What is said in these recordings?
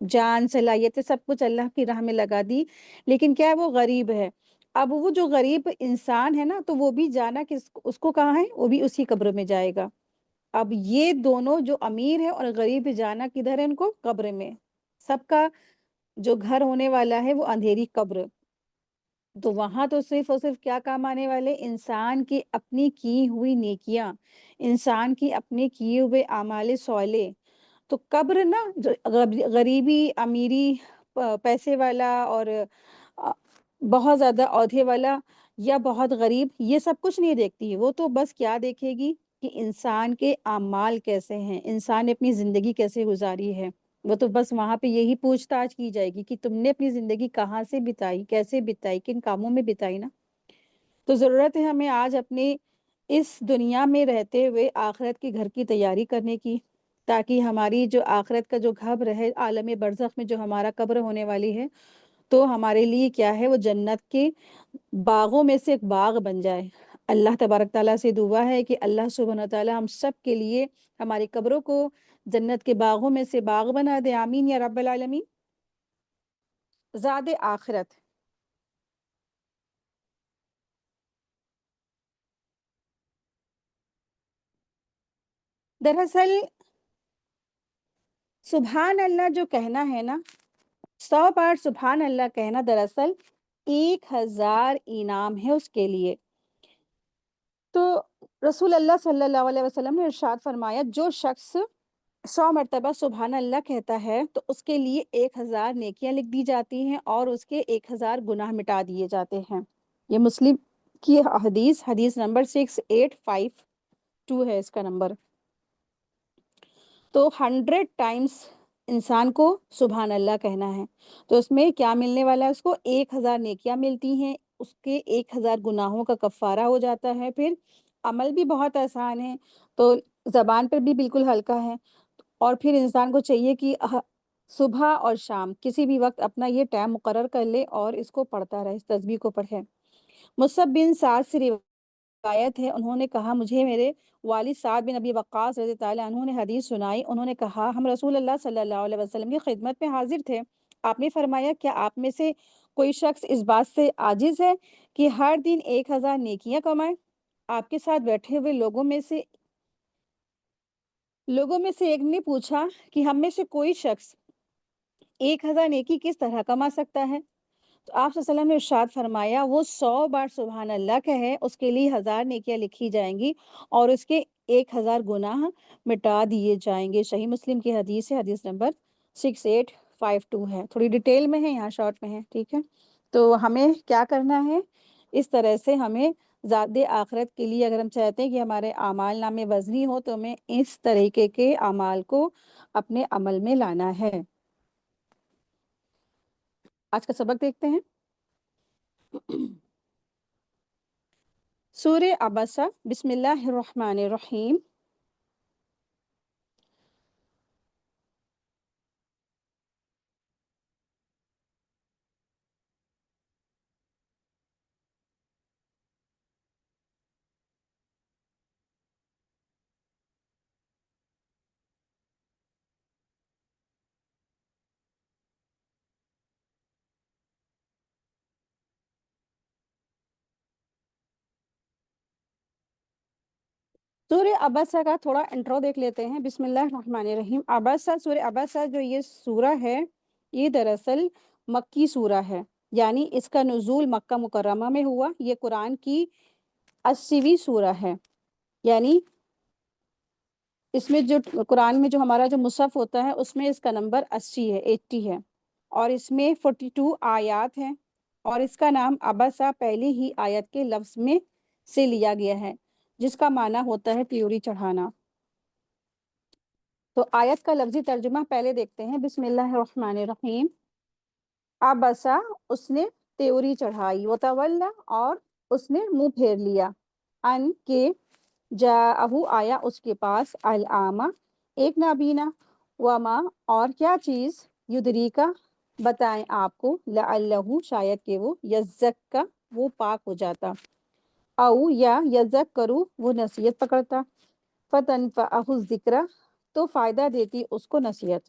جان صلاحیتیں سب کچھ اللہ کی راہ میں لگا دی، لیکن کیا ہے وہ غریب ہے۔ اب وہ جو غریب انسان ہے نا تو وہ بھی جانا اس کو کہاں ہے، وہ بھی اسی قبر میں جائے گا۔ اب یہ دونوں جو امیر ہے اور غریب جانا کدھر ہے ان کو، قبر میں۔ سب کا جو گھر ہونے والا ہے وہ اندھیری قبر، تو وہاں تو صرف اور صرف کیا کام آنے والے، انسان کی اپنی کی ہوئی نیکیاں، انسان کی اپنے کیے ہوئے اعمال صالح۔ تو قبر نا جو غریبی امیری، پیسے والا اور آ، بہت زیادہ عہدے والا یا بہت غریب، یہ سب کچھ نہیں دیکھتی ہے۔ وہ تو بس کیا دیکھے گی کہ انسان کے اعمال کیسے ہیں، انسان نے اپنی زندگی کیسے گزاری ہے۔ وہ تو بس وہاں پہ یہی پوچھ تاچھ کی جائے گی کہ تم نے اپنی زندگی کہاں سے بتائی، کیسے بتائی، کن کاموں میں بتائی نا۔ تو ضرورت ہے ہمیں آج اپنے اس دنیا میں رہتے ہوئے آخرت کے گھر کی تیاری کرنے کی، تاکہ ہماری جو آخرت کا جو قبر ہے، عالم برزخ میں جو ہمارا قبر ہونے والی ہے، تو ہمارے لیے کیا ہے وہ جنت کے باغوں میں سے ایک باغ بن جائے۔ اللہ تبارک تعالیٰ سے دعا ہے کہ اللہ سبحانہ وتعالیٰ ہم سب کے لیے ہماری قبروں کو جنت کے باغوں میں سے باغ بنا دے، آمین یا رب العالمین۔ زاد آخرت، دراصل سبحان اللہ جو کہنا ہے نا، 100 بار سبحان اللہ کہنا، دراصل 1000 انعام ہے اس کے لیے۔ تو رسول اللہ صلی اللہ علیہ وسلم نے ارشاد فرمایا، جو شخص 100 مرتبہ سبحان اللہ کہتا ہے تو اس کے لیے 1000 نیکیاں لکھ دی جاتی ہیں اور اس کے 1000 گناہ مٹا دیے جاتے ہیں۔ یہ مسلم کی حدیث، حدیث نمبر 6852 ہے اس کا نمبر۔ تو 100 ٹائمز انسان کو سبحان اللہ کہنا ہے، تو اس میں کیا ملنے والا ہے، اس کو 1000 نیکیاں ملتی ہیں، اس کے 1000 گناہوں کا کفارہ ہو جاتا ہے۔ پھر عمل بھی بہت آسان ہے، تو زبان پر بھی بالکل ہلکا ہے۔ اور پھر انسان کو چاہیے کہ صبح اور شام کسی بھی وقت اپنا یہ ٹائم مقرر کر لے اور اس کو پڑھتا رہے، اس تسبیح کو پڑھے۔ مصعب بن سعد سے روایت ہے، انہوں نے کہا مجھے میرے والد سعد بن ابی وقاص رضی تعالیٰ عنہ نے حدیث سنائی۔ انہوں نے کہا ہم رسول اللہ صلی اللہ علیہ وسلم کی خدمت میں حاضر تھے، آپ نے فرمایا کیا آپ میں سے کوئی شخص اس بات سے عاجز ہے کہ ہر دن 1000 نیکیاں کمائے؟ آپ کے ساتھ بیٹھے ہوئے لوگوں میں سے ایک نے پوچھا کہ ہم میں سے کوئی شخص 1000 نیکی کس طرح کما سکتا ہے؟ تو آپ صلی اللہ علیہ وسلم نے ارشاد فرمایا، وہ 100 بار سبحان اللہ کہے، اس کے لیے 1000 نیکیاں لکھی جائیں گی اور اس کے 1000 گناہ مٹا دیے جائیں گے۔ صحیح مسلم کی حدیث ہے، حدیث نمبر 6852 ہے، تھوڑی ڈیٹیل میں ہے، یہاں شارٹ میں ہے، ٹھیک ہے۔ تو ہمیں کیا کرنا ہے، اس طرح سے ہمیں ذات آخرت کے لیے اگر ہم چاہتے ہیں کہ ہمارے اعمال نامے وزنی ہو تو ہمیں اس طریقے کے اعمال کو اپنے عمل میں لانا ہے۔ آج کا سبق دیکھتے ہیں۔ سورہ عبسہ، بسم اللہ الرحمن الرحیم۔ سورہ عبسہ کا تھوڑا انٹرو دیکھ لیتے ہیں۔ بسم اللہ الرحمن الرحیم۔ عبسہ، سورہ عبسہ جو یہ سورہ ہے، یہ دراصل مکی سورہ ہے، یعنی اس کا نزول مکہ مکرمہ میں ہوا۔ یہ قرآن کی 80ویں سورہ ہے، یعنی اس میں جو قرآن میں جو ہمارا جو مصحف ہوتا ہے اس میں اس کا نمبر 80 ہے، 80 ہے، اور اس میں 42 آیات ہیں، اور اس کا نام عبسہ پہلی ہی آیت کے لفظ میں سے لیا گیا ہے، جس کا معنی ہوتا ہے تیوری چڑھانا۔ تو آیت کا لفظی ترجمہ پہلے دیکھتے ہیں۔ بسم اللہ الرحمن الرحیم۔ عبسہ، اس نے تیوری چڑھائی، وتولا، اور اس نے منہ پھیر لیا، ان کے جاءہو، آیا اس کے پاس، العامہ، ایک نابینا، وما، اور کیا چیز، یدریکا، بتائیں آپ کو، لعلہ، شاید کہ وہ، یزکا، وہ پاک ہو جاتا، او یا یذکروا، وہ نصیحت پکڑتا، فتنفعہ الذکرہ، تو فائدہ دیتی اس کو نصیحت۔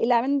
11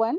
1,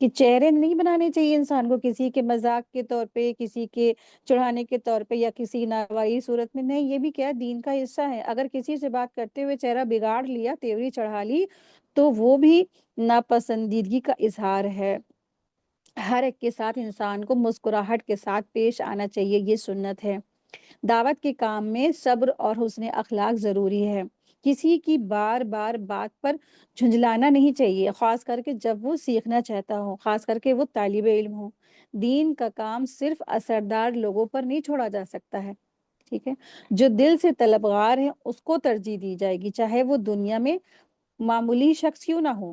کہ چہرے نہیں بنانے چاہیے انسان کو کسی کے مذاق کے طور پہ، کسی کے چڑھانے کے طور پہ، یا کسی ناروائی صورت میں نہیں. یہ بھی کیا دین کا حصہ ہے. اگر کسی سے بات کرتے ہوئے چہرہ بگاڑ لیا، تیوری چڑھا لی، تو وہ بھی ناپسندیدگی کا اظہار ہے. ہر ایک کے ساتھ انسان کو مسکراہٹ کے ساتھ پیش آنا چاہیے، یہ سنت ہے. دعوت کے کام میں صبر اور حسن اخلاق ضروری ہے. کسی کی بار بار بات پر جھنجھلانا نہیں چاہیے، خاص کر کے جب وہ سیکھنا چاہتا ہو، خاص کر کے وہ طالب علم ہو. دین کا کام صرف اثردار لوگوں پر نہیں چھوڑا جا سکتا ہے. ٹھیک ہے، جو دل سے طلبگار ہے اس کو ترجیح دی جائے گی، چاہے وہ دنیا میں معمولی شخص کیوں نہ ہو.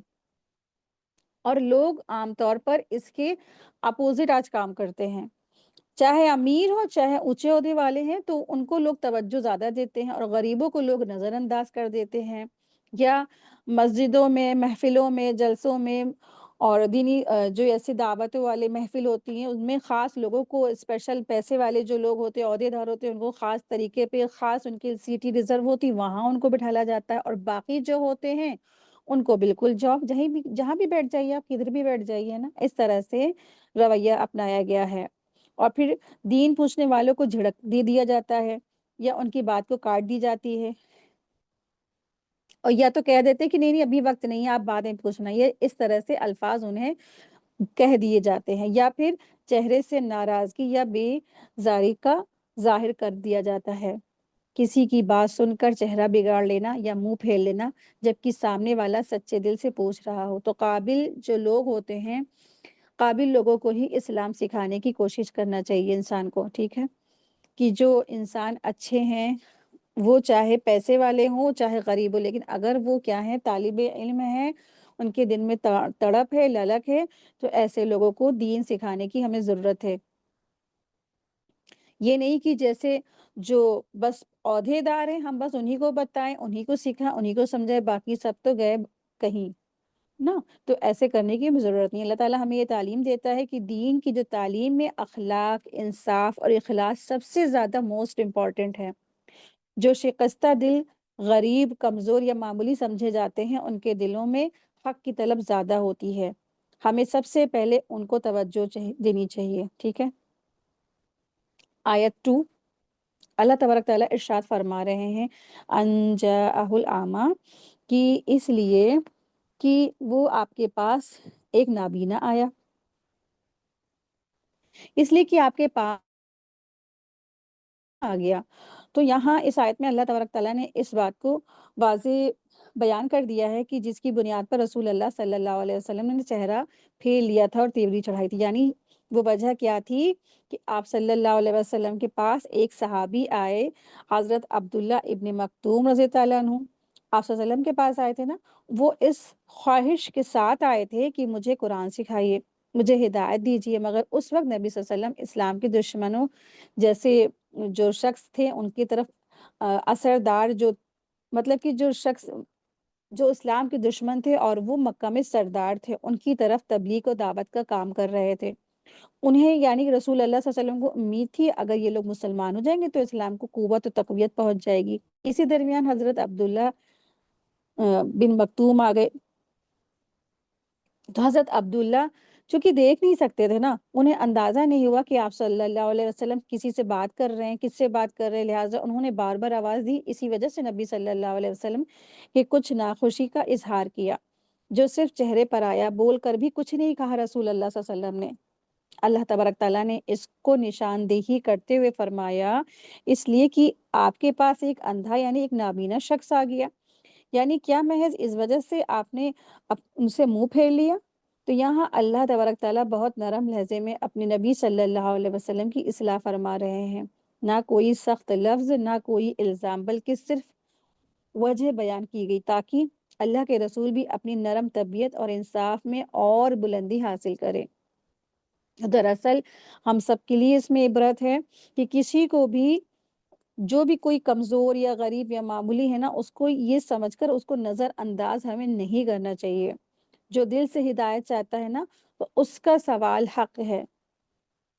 اور لوگ عام طور پر اس کے اپوزٹ آج کام کرتے ہیں. چاہے امیر ہو، چاہے اونچے عہدے والے ہیں، تو ان کو لوگ توجہ زیادہ دیتے ہیں اور غریبوں کو لوگ نظر انداز کر دیتے ہیں. یا مسجدوں میں، محفلوں میں، جلسوں میں اور دینی جو ایسی دعوتوں والے محفل ہوتی ہیں، ان میں خاص لوگوں کو، اسپیشل پیسے والے جو لوگ ہوتے ہیں، عہدے دار ہوتے ہیں، ان کو خاص طریقے پہ، خاص ان کی سیٹی ریزرو ہوتی، وہاں ان کو بٹھالا جاتا ہے. اور باقی جو ہوتے ہیں ان کو بالکل جہاں بھی بیٹھ جائیے، آپ کدھر بھی بیٹھ جائیے نا. اس طرح سے رویہ اپنایا گیا ہے. اور پھر دین پوچھنے والوں کو جھڑک دے دیا جاتا ہے، یا ان کی بات کو کاٹ دی جاتی ہے، اور یا تو کہہ دیتے کہ نہیں نہیں ابھی وقت نہیں ہے، آپ بعد میں پوچھنا. یہ اس طرح سے الفاظ انہیں کہہ دیے جاتے ہیں. یا پھر چہرے سے ناراضگی یا بیزاری کا ظاہر کر دیا جاتا ہے. کسی کی بات سن کر چہرہ بگاڑ لینا یا منہ پھیر لینا، جبکہ سامنے والا سچے دل سے پوچھ رہا ہو. تو قابل جو لوگ ہوتے ہیں، قابل لوگوں کو ہی اسلام سکھانے کی کوشش کرنا چاہیے انسان کو. ٹھیک ہے، کہ جو انسان اچھے ہیں، وہ چاہے پیسے والے ہوں چاہے غریب ہو، لیکن اگر وہ کیا ہے، طالب علم ہیں، ان کے دل میں تڑپ ہے، للک ہے، تو ایسے لوگوں کو دین سکھانے کی ہمیں ضرورت ہے. یہ نہیں کہ جیسے جو بس عہدے دار ہیں، ہم بس انہی کو بتائیں، انہی کو سکھائیں، انہی کو سمجھائیں، باقی سب تو گئے کہیں نا. تو ایسے کرنے کی ضرورت نہیں. اللہ تعالیٰ ہمیں یہ تعلیم دیتا ہے کہ دین کی جو تعلیم میں اخلاق، انصاف اور اخلاص سب سے زیادہ موسٹ امپورٹنٹ ہے. جو شکستہ دل، غریب، کمزور یا معمولی سمجھے جاتے ہیں، ان کے دلوں میں حق کی طلب زیادہ ہوتی ہے. ہمیں سب سے پہلے ان کو توجہ دینی چاہیے. ٹھیک ہے. آیت 2، اللہ تبارک تعالیٰ ارشاد فرما رہے ہیں ان جاءہ الاعمی، کہ اس لیے کہ وہ آپ کے پاس ایک نابینا آیا، اس لیے کہ آپ کے پاس آ گیا. تو یہاں اس آیت میں اللہ تبارک تعالیٰ نے اس بات کو واضح بیان کر دیا ہے کہ جس کی بنیاد پر رسول اللہ صلی اللہ علیہ وسلم نے چہرہ پھیر لیا تھا اور تیوری چڑھائی تھی. یعنی وہ وجہ کیا تھی کہ آپ صلی اللہ علیہ وسلم کے پاس ایک صحابی آئے، حضرت عبداللہ ابن مکتوم رضی اللہ عنہ. آپ صلی اللہ علیہ وسلم کے پاس آئے تھے نا، وہ اس خواہش کے ساتھ آئے تھے کہ مجھے قرآن سکھائیے، مجھے ہدایت دیجیے. مگر اس وقت نبی صلی اللہ علیہ وسلم اسلام کے دشمنوں جیسے جو شخص تھے ان کی طرف اثردار، جو مطلب کہ جو شخص جو اسلام کے دشمن تھے اور وہ مکہ میں سردار تھے، ان کی طرف تبلیغ و دعوت کا کام کر رہے تھے. انہیں یعنی کہ رسول اللہ صلی اللہ علیہ وسلم کو امید تھی اگر یہ لوگ مسلمان ہو جائیں گے تو اسلام کو قوت و تقویت پہنچ جائے گی. اسی درمیان حضرت عبداللہ بن مکتوم آ گئے. تو حضرت عبداللہ چونکہ دیکھ نہیں سکتے تھے نا، انہیں اندازہ نہیں ہوا کہ آپ صلی اللہ علیہ وسلم کسی سے بات کر رہے ہیں، کس سے بات کر رہے ہیں، لہٰذا انہوں نے بار بار آواز دی. اسی وجہ سے نبی صلی اللہ علیہ وسلم کے کچھ ناخوشی کا اظہار کیا، جو صرف چہرے پر آیا، بول کر بھی کچھ نہیں کہا رسول اللہ صلی اللہ علیہ وسلم نے. اللہ تبارک تعالیٰ نے اس کو نشاندہی کرتے ہوئے فرمایا اس لیے کہ آپ کے پاس ایک اندھا یعنی ایک نابینا شخص آ گیا. یعنی کیا محض اس وجہ سے آپ نے ان سے منہ پھیر لیا؟ تو یہاں اللہ تبارک تعالیٰ بہت نرم لہجے میں اپنے نبی صلی اللہ علیہ وسلم کی اصلاح فرما رہے ہیں. نہ کوئی سخت لفظ، نہ کوئی الزام، بلکہ صرف وجہ بیان کی گئی تاکہ اللہ کے رسول بھی اپنی نرم طبیعت اور انصاف میں اور بلندی حاصل کرے. دراصل ہم سب کے لیے اس میں عبرت ہے کہ کسی کو بھی جو بھی کوئی کمزور یا غریب یا معمولی ہے نا، اس کو یہ سمجھ کر اس کو نظر انداز ہمیں نہیں کرنا چاہیے. جو دل سے ہدایت چاہتا ہے نا، تو اس کا سوال حق ہے.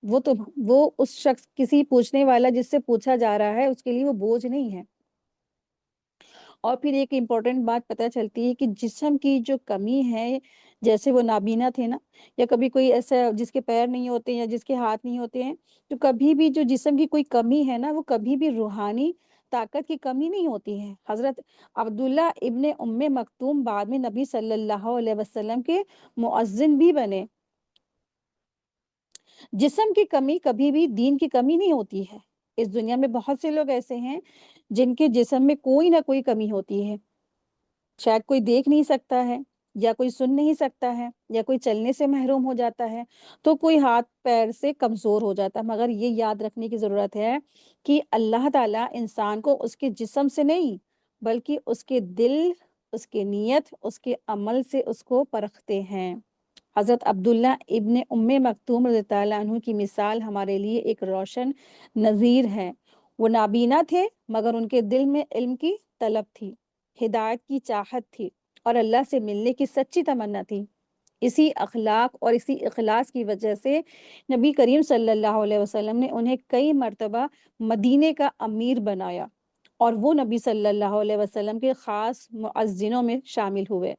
وہ اس شخص، کسی پوچھنے والا جس سے پوچھا جا رہا ہے، اس کے لیے وہ بوجھ نہیں ہے. اور پھر ایک امپورٹنٹ بات پتہ چلتی ہے کہ جسم کی جو کمی ہے، جیسے وہ نابینا تھے نا، یا کبھی کوئی ایسا جس کے پیر نہیں ہوتے یا جس کے ہاتھ نہیں ہوتے ہیں، تو کبھی بھی جو جسم کی کوئی کمی ہے نا، وہ کبھی بھی روحانی طاقت کی کمی نہیں ہوتی ہے۔ حضرت عبداللہ ابن مکتوم بعد میں نبی صلی اللہ علیہ وسلم کے مؤذن بھی بنے۔ جسم کی کمی کبھی بھی دین کی کمی نہیں ہوتی ہے۔ اس دنیا میں بہت سے لوگ ایسے ہیں جن کے جسم میں کوئی نہ کوئی کمی ہوتی ہے، شاید کوئی دیکھ نہیں سکتا ہے، یا کوئی سن نہیں سکتا ہے، یا کوئی چلنے سے محروم ہو جاتا ہے، تو کوئی ہاتھ پیر سے کمزور ہو جاتا ہے، مگر یہ یاد رکھنے کی ضرورت ہے کہ اللہ تعالیٰ انسان کو اس کے جسم سے نہیں بلکہ اس کے دل، اس کے نیت، اس کے عمل سے اس کو پرکھتے ہیں۔ حضرت عبداللہ ابن مکتوم رضی اللہ عنہ کی مثال ہمارے لیے ایک روشن نظیر ہے۔ وہ نابینا تھے مگر ان کے دل میں علم کی طلب تھی، ہدایت کی چاہت تھی، اور اللہ سے ملنے کی سچی تمنا تھی۔ اسی اخلاق اور اسی اخلاص کی وجہ سے نبی کریم صلی اللہ علیہ وسلم نے انہیں کئی مرتبہ مدینے کا امیر بنایا، اور وہ نبی صلی اللہ علیہ وسلم کے خاص مؤذنوں میں شامل ہوئے۔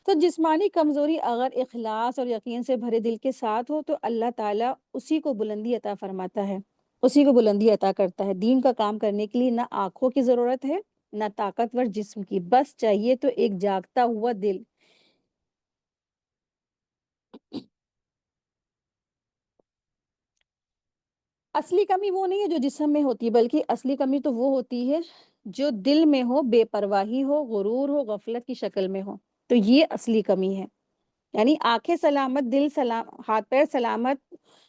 تو جسمانی کمزوری اگر اخلاص اور یقین سے بھرے دل کے ساتھ ہو تو اللہ تعالیٰ اسی کو بلندی عطا فرماتا ہے، اسی کو بلندی عطا کرتا ہے۔ دین کا کام کرنے کے لیے نہ آنکھوں کی ضرورت ہے نہ طاقتور جسم کی، بس چاہیے تو ایک جاگتا ہوا دل۔ اصلی کمی وہ نہیں ہے جو جسم میں ہوتی ہے، بلکہ اصلی کمی تو وہ ہوتی ہے جو دل میں ہو، بے پرواہی ہو، غرور ہو، غفلت کی شکل میں ہو، تو یہ اصلی کمی ہے۔ یعنی آنکھیں سلامت، دل سلام، ہاتھ پیر سلامت،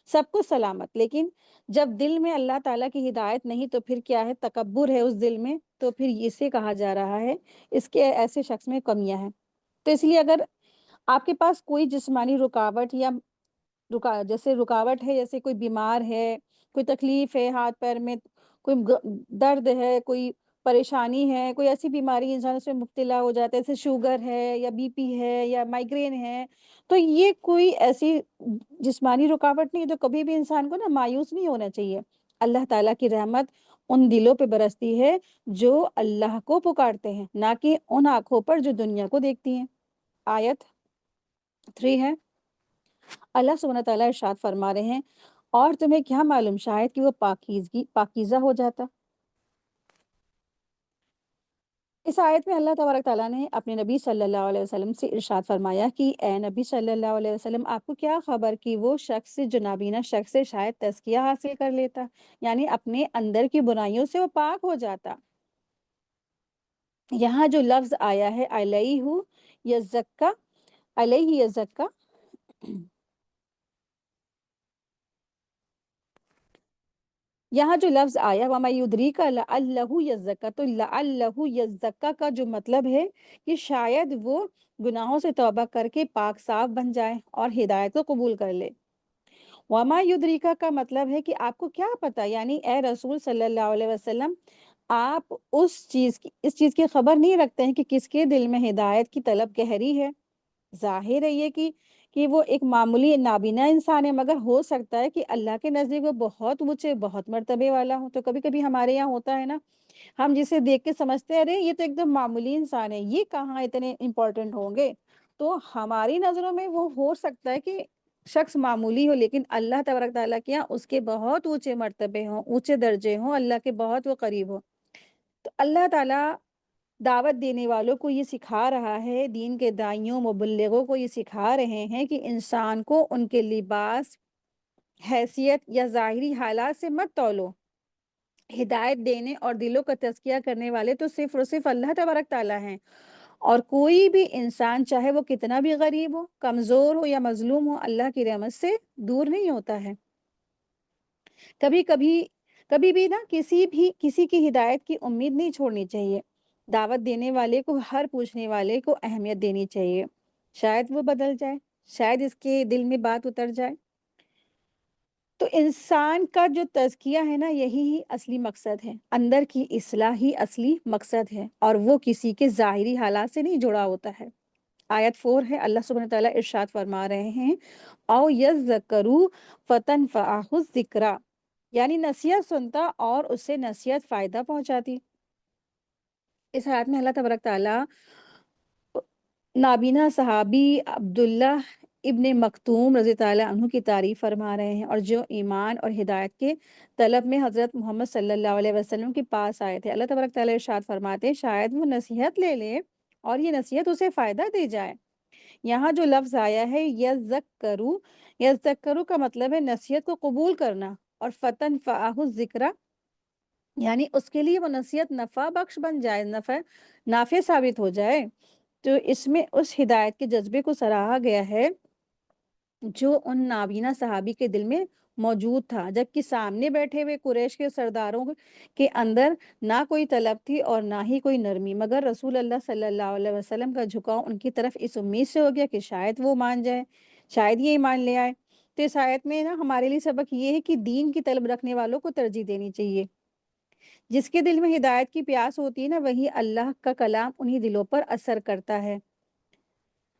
سب کچھ سلامت، لیکن جب دل میں اللہ تعالیٰ کی ہدایت نہیں تو پھر کیا ہے؟ تکبر ہے اس دل میں، تو پھر اسے کہا جا رہا ہے اس کے ایسے شخص میں کمیاں ہیں۔ تو اس لیے اگر آپ کے پاس کوئی جسمانی رکاوٹ یا جیسے رکاوٹ ہے، جیسے کوئی بیمار ہے، کوئی تکلیف ہے ہاتھ پیر میں، کوئی درد ہے، کوئی پریشانی ہے، کوئی ایسی بیماری انسان اس میں مبتلا ہو جاتا ہے، جیسے شوگر ہے یا بی پی ہے یا مائگرین ہے، تو یہ کوئی ایسی جسمانی رکاوٹ نہیں ہے، تو کبھی بھی انسان کو نا مایوس نہیں ہونا چاہیے۔ اللہ تعالیٰ کی رحمت ان دلوں پہ برستی ہے جو اللہ کو پکارتے ہیں، نہ کہ ان آنکھوں پر جو دنیا کو دیکھتی ہیں۔ آیت 3 ہے، اللہ سبحانہ تعالیٰ ارشاد فرما رہے ہیں، اور تمہیں کیا معلوم شاید کہ وہ پاکیزہ ہو جاتا۔ اس آیت میں اللہ تبارک تعالیٰ نے اپنے نبی صلی اللہ علیہ وسلم سے ارشاد فرمایا کہ اے نبی صلی اللہ علیہ وسلم، آپ کو کیا خبر کہ وہ شخص جو نابینا شخص سے شاید تزکیہ حاصل کر لیتا، یعنی اپنے اندر کی برائیوں سے وہ پاک ہو جاتا۔ یہاں جو لفظ آیا ہے علیہ یزکا، علیہ یزکا، یہاں جو لفظ آیا وَمَا يُدْرِيكَ لَعَلَّهُ يَزَّكَّىٰ، تو لَعَلَّهُ يَزَّكَّىٰ کا جو مطلب ہے کہ شاید وہ گناہوں سے توبہ کر کے پاک صاف بن جائے اور ہدایت کو قبول کر لے۔ وَمَا يُدْرِيكَ کا مطلب ہے کہ آپ کو کیا پتہ، یعنی اے رسول صلی اللہ علیہ وسلم، آپ اس چیز کی خبر نہیں رکھتے ہیں کہ کس کے دل میں ہدایت کی طلب گہری ہے۔ ظاہر ہے یہ کہ وہ ایک معمولی نابینا انسان ہے، مگر ہو سکتا ہے کہ اللہ کے نزدیک وہ بہت اونچے، بہت مرتبے والا ہو۔ تو کبھی کبھی ہمارے یہاں ہوتا ہے نا، ہم جسے دیکھ کے سمجھتے ہیں ارے یہ تو ایک دم معمولی انسان ہے، یہ کہاں اتنے امپورٹنٹ ہوں گے، تو ہماری نظروں میں وہ ہو سکتا ہے کہ شخص معمولی ہو، لیکن اللہ تبارک تعالیٰ کے یہاں اس کے بہت اونچے مرتبے ہوں، اونچے درجے ہوں، اللہ کے بہت وہ قریب ہو۔ تو اللہ تعالیٰ دعوت دینے والوں کو یہ سکھا رہا ہے، دین کے دائیوں مبلغوں کو یہ سکھا رہے ہیں کہ انسان کو ان کے لباس، حیثیت یا ظاہری حالات سے مت تولو۔ ہدایت دینے اور دلوں کا تزکیہ کرنے والے تو صرف اور صرف اللہ تبارک تعالیٰ ہیں، اور کوئی بھی انسان چاہے وہ کتنا بھی غریب ہو، کمزور ہو یا مظلوم ہو، اللہ کی رحمت سے دور نہیں ہوتا ہے۔ کبھی بھی نا کسی کی ہدایت کی امید نہیں چھوڑنی چاہیے۔ دعوت دینے والے کو، ہر پوچھنے والے کو اہمیت دینی چاہیے، شاید وہ بدل جائے، شاید اس کے دل میں بات اتر جائے۔ تو انسان کا جو تزکیہ ہے نا، یہی ہی اصلی مقصد ہے، اندر کی اصلاح ہی اصلی مقصد ہے، اور وہ کسی کے ظاہری حالات سے نہیں جڑا ہوتا ہے۔ آیت 4 ہے، اللہ سبحانہ تعالیٰ ارشاد فرما رہے ہیں، او یذکروا فتنفعہ الذکریٰ، یعنی نصیحت سنتا اور اس سے نصیحت فائدہ پہنچاتی۔ اس آیت میں اللہ تبارک تعالیٰ نابینا صحابی عبداللہ ابن مکتوم رضی تعالیٰ عنہ کی تعریف فرما رہے ہیں، اور جو ایمان اور ہدایت کے طلب میں حضرت محمد صلی اللہ علیہ وسلم کے پاس آئے تھے، اللہ تبارک تعالیٰ ارشاد فرماتے ہیں شاید وہ نصیحت لے لے اور یہ نصیحت اسے فائدہ دے جائے۔ یہاں جو لفظ آیا ہے یذکرو، یذکرو کا مطلب ہے نصیحت کو قبول کرنا، اور فتن فعہ الذکر یعنی اس کے لیے وہ نصیحت نفع بخش بن جائے، نافع ثابت ہو جائے۔ تو اس میں اس ہدایت کے جذبے کو سراہا گیا ہے جو ان نابینا صحابی کے دل میں موجود تھا، جبکہ سامنے بیٹھے ہوئے قریش کے سرداروں کے اندر نہ کوئی طلب تھی اور نہ ہی کوئی نرمی، مگر رسول اللہ صلی اللہ علیہ وسلم کا جھکاؤ ان کی طرف اس امید سے ہو گیا کہ شاید وہ مان جائے، شاید یہ ایمان لے آئے۔ تو اس آیت میں نا ہمارے لیے سبق یہ ہے کہ دین کی طلب رکھنے والوں کو ترجیح دینی چاہیے۔ جس کے دل میں ہدایت کی پیاس ہوتی ہے نا، وہی اللہ کا کلام انہی دلوں پر اثر کرتا ہے۔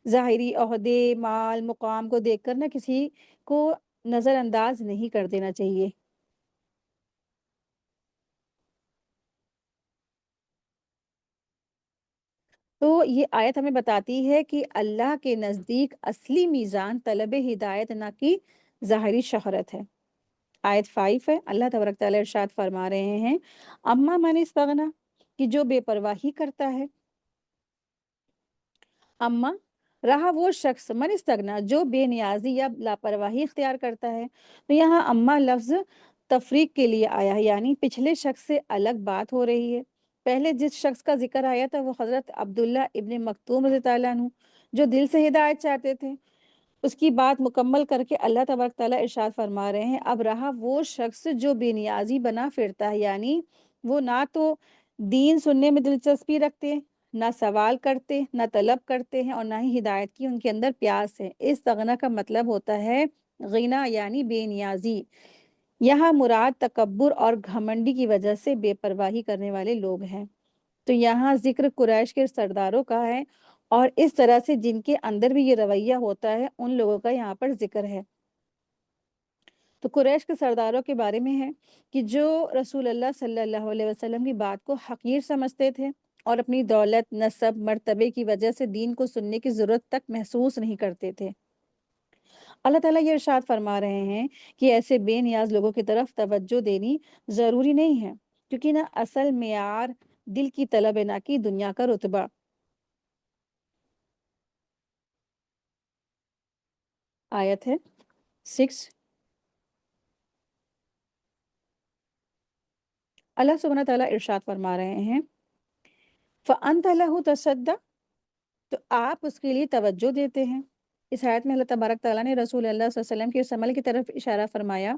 ظاہری عہدے، مال، مقام کو دیکھ کر نہ کسی کو نظر انداز نہیں کر دینا چاہیے۔ تو یہ آیت ہمیں بتاتی ہے کہ اللہ کے نزدیک اصلی میزان طلب ہدایت نہ کہ ظاہری شہرت ہے۔ آیت 5 ہے، اللہ تبارک تعالیٰ ارشاد فرما رہے ہیں اما من استغنا، کہ جو بے پرواہی کرتا ہے، اما رہا وہ شخص، من استغنا جو بے نیازی یا لاپرواہی اختیار کرتا ہے۔ تو یہاں اما لفظ تفریق کے لیے آیا ہے، یعنی پچھلے شخص سے الگ بات ہو رہی ہے۔ پہلے جس شخص کا ذکر آیا تھا وہ حضرت عبداللہ ابن مکتوم رضی اللہ عنہ، جو دل سے ہدایت چاہتے تھے۔ اس کی بات مکمل کر کے اللہ تبارک تعالیٰ ارشاد فرما رہے ہیں اب رہا وہ شخص جو بے نیازی بنا پھرتا ہے، یعنی وہ نہ تو دین سننے میں دلچسپی رکھتے، نہ سوال کرتے، نہ طلب کرتے ہیں، اور نہ ہی ہدایت کی ان کے اندر پیاس ہے۔ استغنا کا مطلب ہوتا ہے غنا، یعنی بے نیازی۔ یہاں مراد تکبر اور گھمنڈی کی وجہ سے بے پرواہی کرنے والے لوگ ہیں۔ تو یہاں ذکر قریش کے سرداروں کا ہے، اور اس طرح سے جن کے اندر بھی یہ رویہ ہوتا ہے ان لوگوں کا یہاں پر ذکر ہے۔ تو قریش کے سرداروں کے بارے میں ہے کہ جو رسول اللہ صلی اللہ علیہ وسلم کی بات کو حقیر سمجھتے تھے، اور اپنی دولت، نسب، مرتبے کی وجہ سے دین کو سننے کی ضرورت تک محسوس نہیں کرتے تھے۔ اللہ تعالیٰ یہ ارشاد فرما رہے ہیں کہ ایسے بے نیاز لوگوں کی طرف توجہ دینی ضروری نہیں ہے، کیونکہ نہ اصل معیار دل کی طلب ہے، نہ کہ دنیا کا رتبہ۔ آیت ہے 6، اللہ سبحانہ تعالیٰ ارشاد فرما رہے ہیں فَأَنْتَ لَهُ تَصَدَّقْ، تو آپ اس کے لیے توجہ دیتے ہیں۔ اس آیت میں اللہ تبارک تعالیٰ نے رسول اللہ صلی اللہ علیہ وسلم کے اس عمل کی طرف اشارہ فرمایا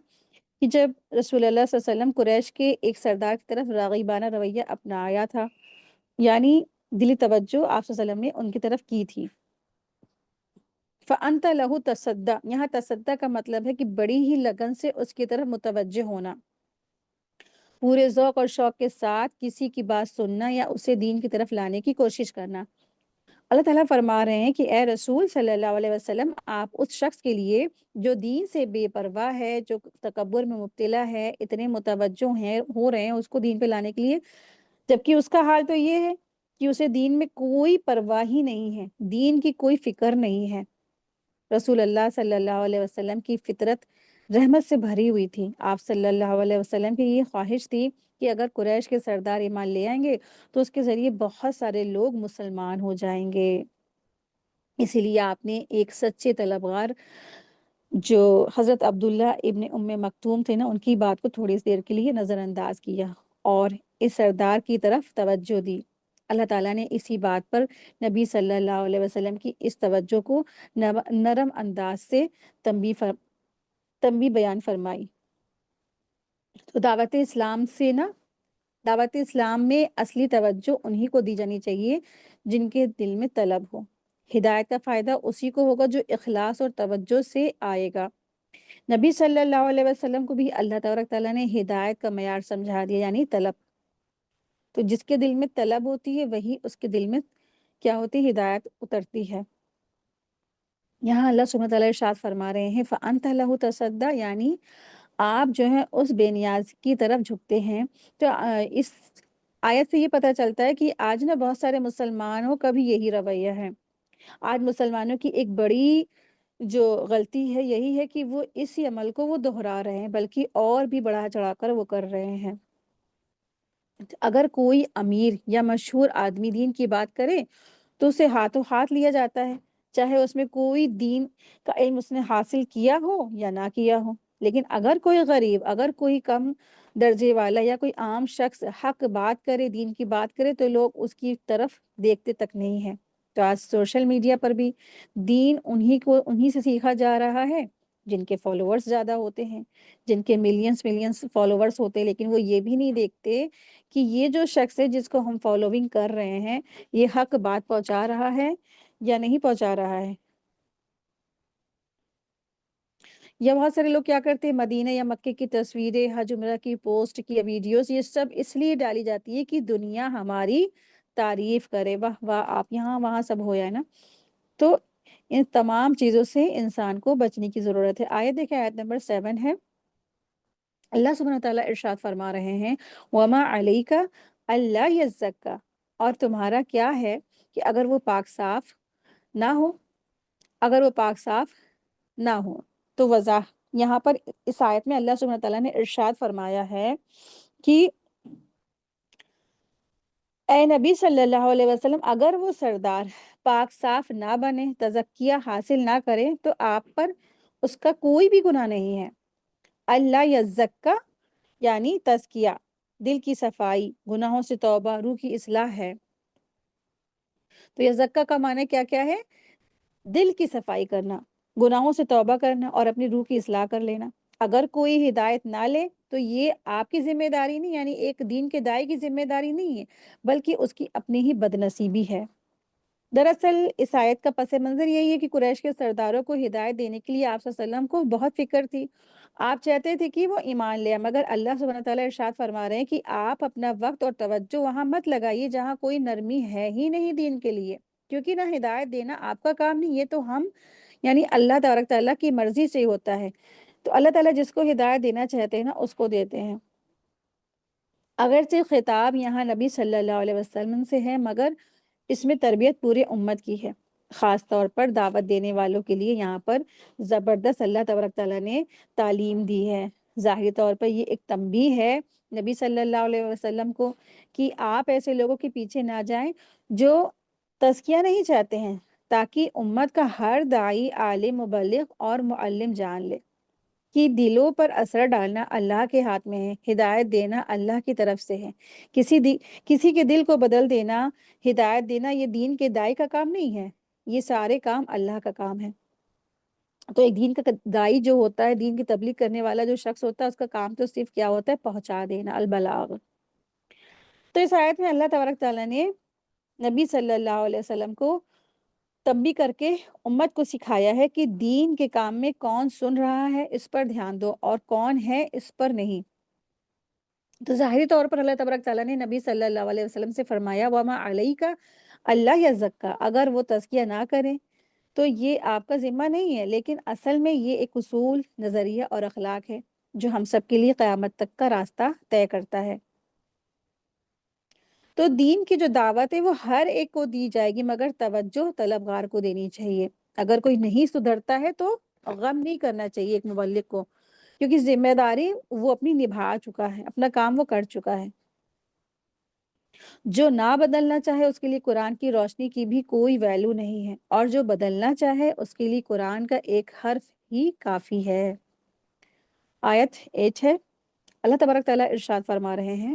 کہ جب رسول اللہ صلی اللہ علیہ وسلم قریش کے ایک سردار کی طرف راغبانہ رویہ اپنایا تھا، یعنی دلی توجہ آپ صلی اللہ علیہ وسلم نے ان کی طرف کی تھی۔ فَأَنْتَ لَهُ تَصَدَّقْ، یہاں تصدق کا مطلب ہے کہ بڑی ہی لگن سے اس کی طرف متوجہ ہونا، پورے ذوق اور شوق کے ساتھ کسی کی بات سننا یا اسے دین کی طرف لانے کی کوشش کرنا۔ اللہ تعالیٰ فرما رہے ہیں کہ اے رسول صلی اللہ علیہ وسلم، آپ اس شخص کے لیے جو دین سے بے پرواہ ہے، جو تکبر میں مبتلا ہے، اتنے متوجہ ہیں ہو رہے ہیں اس کو دین پہ لانے کے لیے، جبکہ اس کا حال تو یہ ہے کہ اسے دین میں کوئی پرواہ ہی نہیں ہے، دین کی کوئی فکر نہیں ہے۔ رسول اللہ صلی اللہ علیہ وسلم کی فطرت رحمت سے بھری ہوئی تھی۔ آپ صلی اللہ علیہ وسلم کی یہ خواہش تھی کہ اگر قریش کے سردار ایمان لے آئیں گے تو اس کے ذریعے بہت سارے لوگ مسلمان ہو جائیں گے۔ اسی لیے آپ نے ایک سچے طلبگار جو حضرت عبداللہ ابن ام مکتوم تھے نا، ان کی بات کو تھوڑی دیر کے لیے نظر انداز کیا اور اس سردار کی طرف توجہ دی۔ اللہ تعالیٰ نے اسی بات پر نبی صلی اللہ علیہ وسلم کی اس توجہ کو نرم انداز سے تنبیہ بیان فرمائی۔ تو دعوت اسلام میں اصلی توجہ انہی کو دی جانی چاہیے جن کے دل میں طلب ہو۔ ہدایت کا فائدہ اسی کو ہوگا جو اخلاص اور توجہ سے آئے گا۔ نبی صلی اللہ علیہ وسلم کو بھی اللہ تبارک تعالیٰ نے ہدایت کا معیار سمجھا دیا، یعنی طلب۔ تو جس کے دل میں طلب ہوتی ہے وہی اس کے دل میں کیا ہوتی ہے؟ ہدایت اترتی ہے۔ یہاں اللہ سبحانہ تعالیٰ ارشاد فرما رہے ہیں فَأَنْتَ لَهُ تَصَدَّقْ، یعنی آپ جو ہے اس بے نیاز کی طرف جھکتے ہیں۔ تو اس آیت سے یہ پتہ چلتا ہے کہ آج نا بہت سارے مسلمانوں کا بھی یہی رویہ ہے آج مسلمانوں کی ایک بڑی جو غلطی ہے یہی ہے کہ وہ اسی عمل کو وہ دہرا رہے ہیں، بلکہ اور بھی بڑھا چڑھا کر وہ کر رہے ہیں۔ اگر کوئی امیر یا مشہور آدمی دین کی بات کرے تو اسے ہاتھوں ہاتھ لیا جاتا ہے، چاہے اس میں کوئی دین کا علم اس نے حاصل کیا ہو یا نہ کیا ہو۔ لیکن اگر کوئی غریب، اگر کوئی کم درجے والا یا کوئی عام شخص حق بات کرے، دین کی بات کرے، تو لوگ اس کی طرف دیکھتے تک نہیں ہیں۔ تو آج سوشل میڈیا پر بھی دین انہی سے سیکھا جا رہا ہے جن کے فالوورز زیادہ ہوتے ہیں، جن کے ملینز فالوورز ہوتے ہیں، لیکن وہ یہ بھی نہیں دیکھتے کہ یہ جو شخص ہے جس کو ہم فالوونگ کر رہے ہیں، یہ حق بات پہنچا رہا ہے یا نہیں پہنچا رہا ہے۔ یا بہت سارے لوگ کیا کرتے ہیں، مدینہ یا مکے کی تصویریں، حج عمرہ کی پوسٹ کی ویڈیوز، یہ سب اس لیے ڈالی جاتی ہے کہ دنیا ہماری تعریف کرے، واہ واہ آپ یہاں وہاں سب ہویا ہے نا۔ تو ان تمام چیزوں سے انسان کو بچنے کی ضرورت ہے۔ آیت دیکھیں، آیت نمبر 7 ہے۔ اللہ سبحانہ وتعالیٰ ارشاد فرما رہے ہیں، وَمَا عَلَيْكَ أَلَّا يَزَّكَّىٰ، اور تمہارا کیا ہے کہ اگر وہ پاک صاف نہ ہو، اگر وہ پاک صاف نہ ہو۔ تو وضاح یہاں پر اس آیت میں اللہ سبحانہ وتعالیٰ نے ارشاد فرمایا ہے کہ اے نبی صلی اللہ علیہ وسلم، اگر وہ سردار پاک صاف نہ بنے، تزکیہ حاصل نہ کرے، تو آپ پر اس کا کوئی بھی گناہ نہیں ہے۔ اللہ یزکا یعنی تزکیہ، دل کی صفائی، گناہوں سے توبہ، روح کی اصلاح ہے۔ تو یزکا کا معنی کیا کیا ہے؟ دل کی صفائی کرنا، گناہوں سے توبہ کرنا اور اپنی روح کی اصلاح کر لینا۔ اگر کوئی ہدایت نہ لے تو یہ آپ کی ذمہ داری نہیں، یعنی ایک دین کے داعی کی ذمہ داری نہیں ہے، بلکہ اس کی اپنی ہی بدنصیبی ہے۔ دراصل اس آیت کا پس منظر یہی ہے کہ قریش کے سرداروں کو ہدایت دینے کے لیے آپ صلی اللہ علیہ وسلم کو بہت فکر تھی۔ آپ چاہتے تھے کہ وہ ایمان لے، مگر اللہ سبحانہ تعالیٰ ارشاد فرما رہے ہیں کہ آپ اپنا وقت اور توجہ وہاں مت لگائیے جہاں کوئی نرمی ہے ہی نہیں دین کے لیے، کیونکہ نہ ہدایت دینا آپ کا کام نہیں، یہ تو ہم یعنی اللہ تبارک تعالیٰ کی مرضی سے ہوتا ہے۔ تو اللہ تعالیٰ جس کو ہدایت دینا چاہتے ہیں نا اس کو دیتے ہیں۔ اگرچہ خطاب یہاں نبی صلی اللہ علیہ وسلم سے ہے، مگر اس میں تربیت پورے امت کی ہے، خاص طور پر دعوت دینے والوں کے لیے یہاں پر زبردست اللہ تبارک تعالیٰ نے تعلیم دی ہے۔ ظاہری طور پر یہ ایک تنبیہ ہے نبی صلی اللہ علیہ وسلم کو کہ آپ ایسے لوگوں کے پیچھے نہ جائیں جو تزکیہ نہیں چاہتے ہیں، تاکہ امت کا ہر داعی، عالم، مبلغ اور معلم جان لے کہ دلوں پر اثر ڈالنا اللہ کے ہاتھ میں ہے، ہدایت دینا اللہ کی طرف سے ہے۔ کسی کے دل کو بدل دینا، ہدایت دینا، یہ دین کے داعی کا کام نہیں ہے، یہ سارے کام اللہ کا کام ہے۔ تو ایک دین کا داعی جو ہوتا ہے، دین کی تبلیغ کرنے والا جو شخص ہوتا ہے، اس کا کام تو صرف کیا ہوتا ہے؟ پہنچا دینا، البلاغ۔ تو اس آیت میں اللہ تبارک تعالیٰ نے نبی صلی اللہ علیہ وسلم کو تنبیہ کر کے امت کو سکھایا ہے کہ دین کے کام میں کون سن رہا ہے اس پر دھیان دو اور کون ہے اس پر نہیں۔ تو ظاہری طور پر اللہ تبارک تعالیٰ نے نبی صلی اللہ علیہ وسلم سے فرمایا، وَمَا عَلَيْكَ اللہ یزکا، اگر وہ تزکیہ نہ کریں تو یہ آپ کا ذمہ نہیں ہے، لیکن اصل میں یہ ایک اصول، نظریہ اور اخلاق ہے جو ہم سب کے لیے قیامت تک کا راستہ طے کرتا ہے۔ تو دین کی جو دعوت ہے وہ ہر ایک کو دی جائے گی، مگر توجہ طلبگار کو دینی چاہیے۔ اگر کوئی نہیں سدھرتا ہے تو غم نہیں کرنا چاہیے ایک مبلغ کو، کیونکہ ذمہ داری وہ اپنی نبھا چکا ہے، اپنا کام وہ کر چکا ہے۔ جو نہ بدلنا چاہے اس کے لیے قرآن کی روشنی کی بھی کوئی ویلیو نہیں ہے، اور جو بدلنا چاہے اس کے لیے قرآن کا ایک حرف ہی کافی ہے۔ آیت 8 ہے، اللہ تبارک تعالیٰ ارشاد فرما رہے ہیں،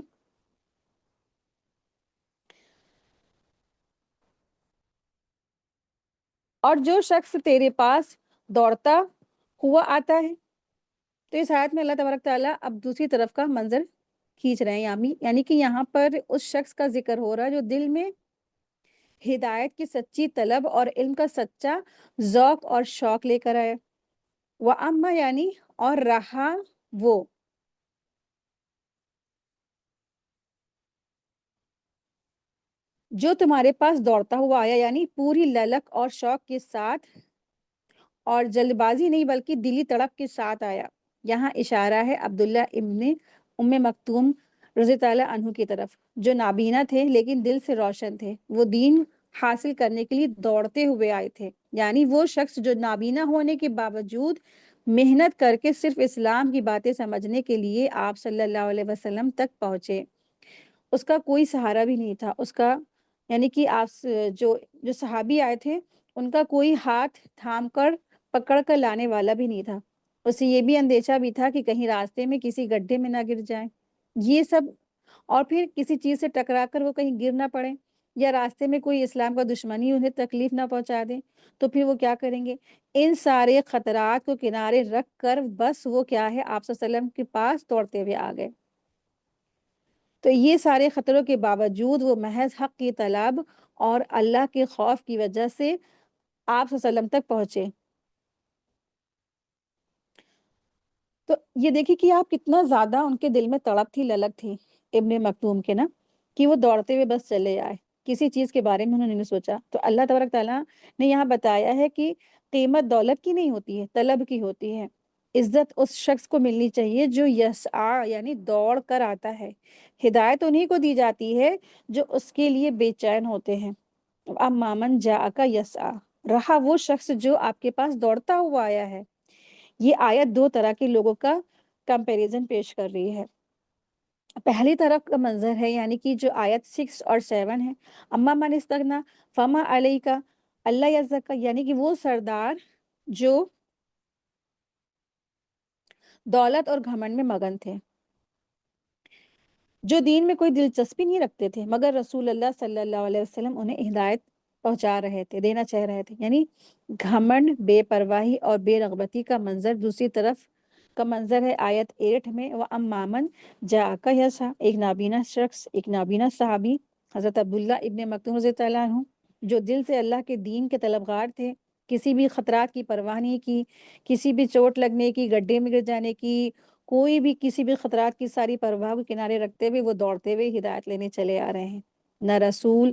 اور جو شخص تیرے پاس دوڑتا ہوا آتا ہے۔ تو اس آیت میں اللہ تبارک تعالیٰ اب دوسری طرف کا منظر کھینچ رہے ہیں، یعنی کہ یہاں پر اس شخص کا ذکر ہو رہا ہے جو دل میں ہدایت کی سچی طلب اور علم کا سچا ذوق اور شوق لے کر آئے۔ وَأَمَّا یعنی اور رہا وہ، جو تمہارے پاس دوڑتا ہوا آیا، یعنی پوری للک اور شوق کے ساتھ، اور جلد بازی نہیں بلکہ دلی تڑپ کے ساتھ آیا۔ یہاں اشارہ ہے عبداللہ ابن ام مکتوم رضی اللہ عنہ کی طرف، جو نابینا تھے لیکن دل سے روشن تھے۔ وہ دین حاصل کرنے کے لیے دوڑتے ہوئے آئے تھے، یعنی وہ شخص جو نابینا ہونے کے باوجود محنت کر کے صرف اسلام کی باتیں سمجھنے کے لیے آپ صلی اللہ علیہ وسلم تک پہنچے، اس کا کوئی سہارا بھی نہیں تھا، اس کا یعنی کہ آپ جو صحابی آئے تھے ان کا کوئی ہاتھ تھام کر پکڑ کر لانے والا بھی نہیں تھا، اسے یہ بھی اندیشہ بھی تھا کہ کہیں راستے میں کسی گڈھے میں نہ گر جائیں، یہ سب، اور پھر کسی چیز سے ٹکرا کر وہ کہیں گر نہ پڑے، یا راستے میں کوئی اسلام کا دشمنی انہیں تکلیف نہ پہنچا دے تو پھر وہ کیا کریں گے؟ ان سارے خطرات کو کنارے رکھ کر بس وہ کیا ہے آپ صلی اللہ علیہ وسلم کے پاس دوڑتے ہوئے آ گئے۔ تو یہ سارے خطروں کے باوجود وہ محض حق کی طلب اور اللہ کے خوف کی وجہ سے آپ صلی اللہ علیہ وسلم تک پہنچے۔ تو یہ دیکھیے کہ آپ کتنا زیادہ ان کے دل میں تڑپ تھی، للک تھی ابن مکتوم کے نا، کہ وہ دوڑتے ہوئے بس چلے آئے، کسی چیز کے بارے میں انہوں نے نہیں سوچا۔ تو اللہ تبارک تعالیٰ نے یہاں بتایا ہے کہ قیمت دولت کی نہیں ہوتی ہے، طلب کی ہوتی ہے۔ عزت اس شخص کو ملنی چاہیے جو یسعا یعنی دوڑ کر آتا ہے، ہدایت انہی کو دی جاتی ہے جو اس کے لیے بے چین ہوتے ہیں۔ اما من جاءک یسعا، رہا وہ شخص جو آپ کے پاس دوڑتا ہوا آیا ہے۔ یہ آیت دو طرح کے لوگوں کا کمپیریزن پیش کر رہی ہے۔ پہلی طرف کا منظر ہے یعنی کہ جو آیت 6 اور 7 ہے، اما من استغنا فما علیہ کا اللہ یزکا، یعنی کہ وہ سردار جو دولت اور گھمنڈ میں مگن تھے، جو دین میں کوئی دلچسپی نہیں رکھتے تھے، مگر رسول اللہ صلی اللہ علیہ وسلم انہیں ہدایت پہنچا رہے تھے، دینا چاہ رہے تھے، یعنی گھمنڈ، بے پرواہی اور بے رغبتی کا منظر دوسری طرف کا منظر ہے آیت 8 میں، وَأَمَّا مَنْ جَاءَكَ يَسْعَىٰ، ایک نابینا شخص، ایک نابینا صحابی حضرت عبداللہ ابن مکتوم رضی اللہ عنہ، جو دل سے اللہ کے دین کے طلبگار تھے، کسی بھی خطرات کی پرواہ نہیں کی، کسی بھی چوٹ لگنے کی، گڈھے میں گر جانے کی، کوئی بھی کسی بھی خطرات کی ساری پرواہ کو کنارے رکھتے ہوئے وہ دوڑتے ہوئے ہدایت لینے چلے آ رہے ہیں۔ نہ رسول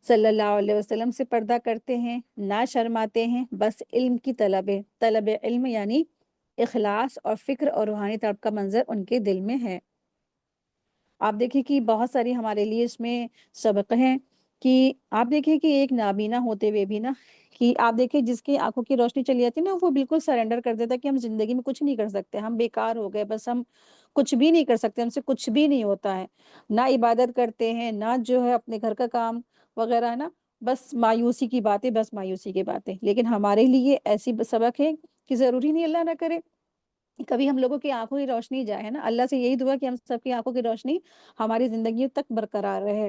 صلی اللہ علیہ وسلم سے پردہ کرتے ہیں، نہ شرماتے ہیں، بس علم کی طلب ہے، طلب علم یعنی اخلاص اور فکر اور روحانی طلب کا منظر ان کے دل میں ہے۔ آپ دیکھیں کہ بہت ساری ہمارے لیے اس میں سبق ہیں کہ آپ دیکھیں کہ ایک نابینا ہوتے ہوئے بھی نا، کہ آپ دیکھیں جس کی آنکھوں کی روشنی چلی جاتی ہے نا، وہ بالکل سرنڈر کر دیتا ہے کہ ہم زندگی میں کچھ نہیں کر سکتے، ہم بیکار ہو گئے، بس ہم کچھ بھی نہیں کر سکتے، ہم سے کچھ بھی نہیں ہوتا ہے، نہ عبادت کرتے ہیں، نہ جو ہے اپنے گھر کا کام وغیرہ ہے نا، بس مایوسی کی باتیں، بس مایوسی کی باتیں۔ لیکن ہمارے لیے ایسی سبق ہے کہ ضروری نہیں اللہ نہ کرے کبھی ہم لوگوں کی آنکھوں کی روشنی جائے، ہے نا، اللہ سے یہی دعا کہ ہم سب کی آنکھوں کی روشنی ہماری زندگیوں تک برقرار رہے۔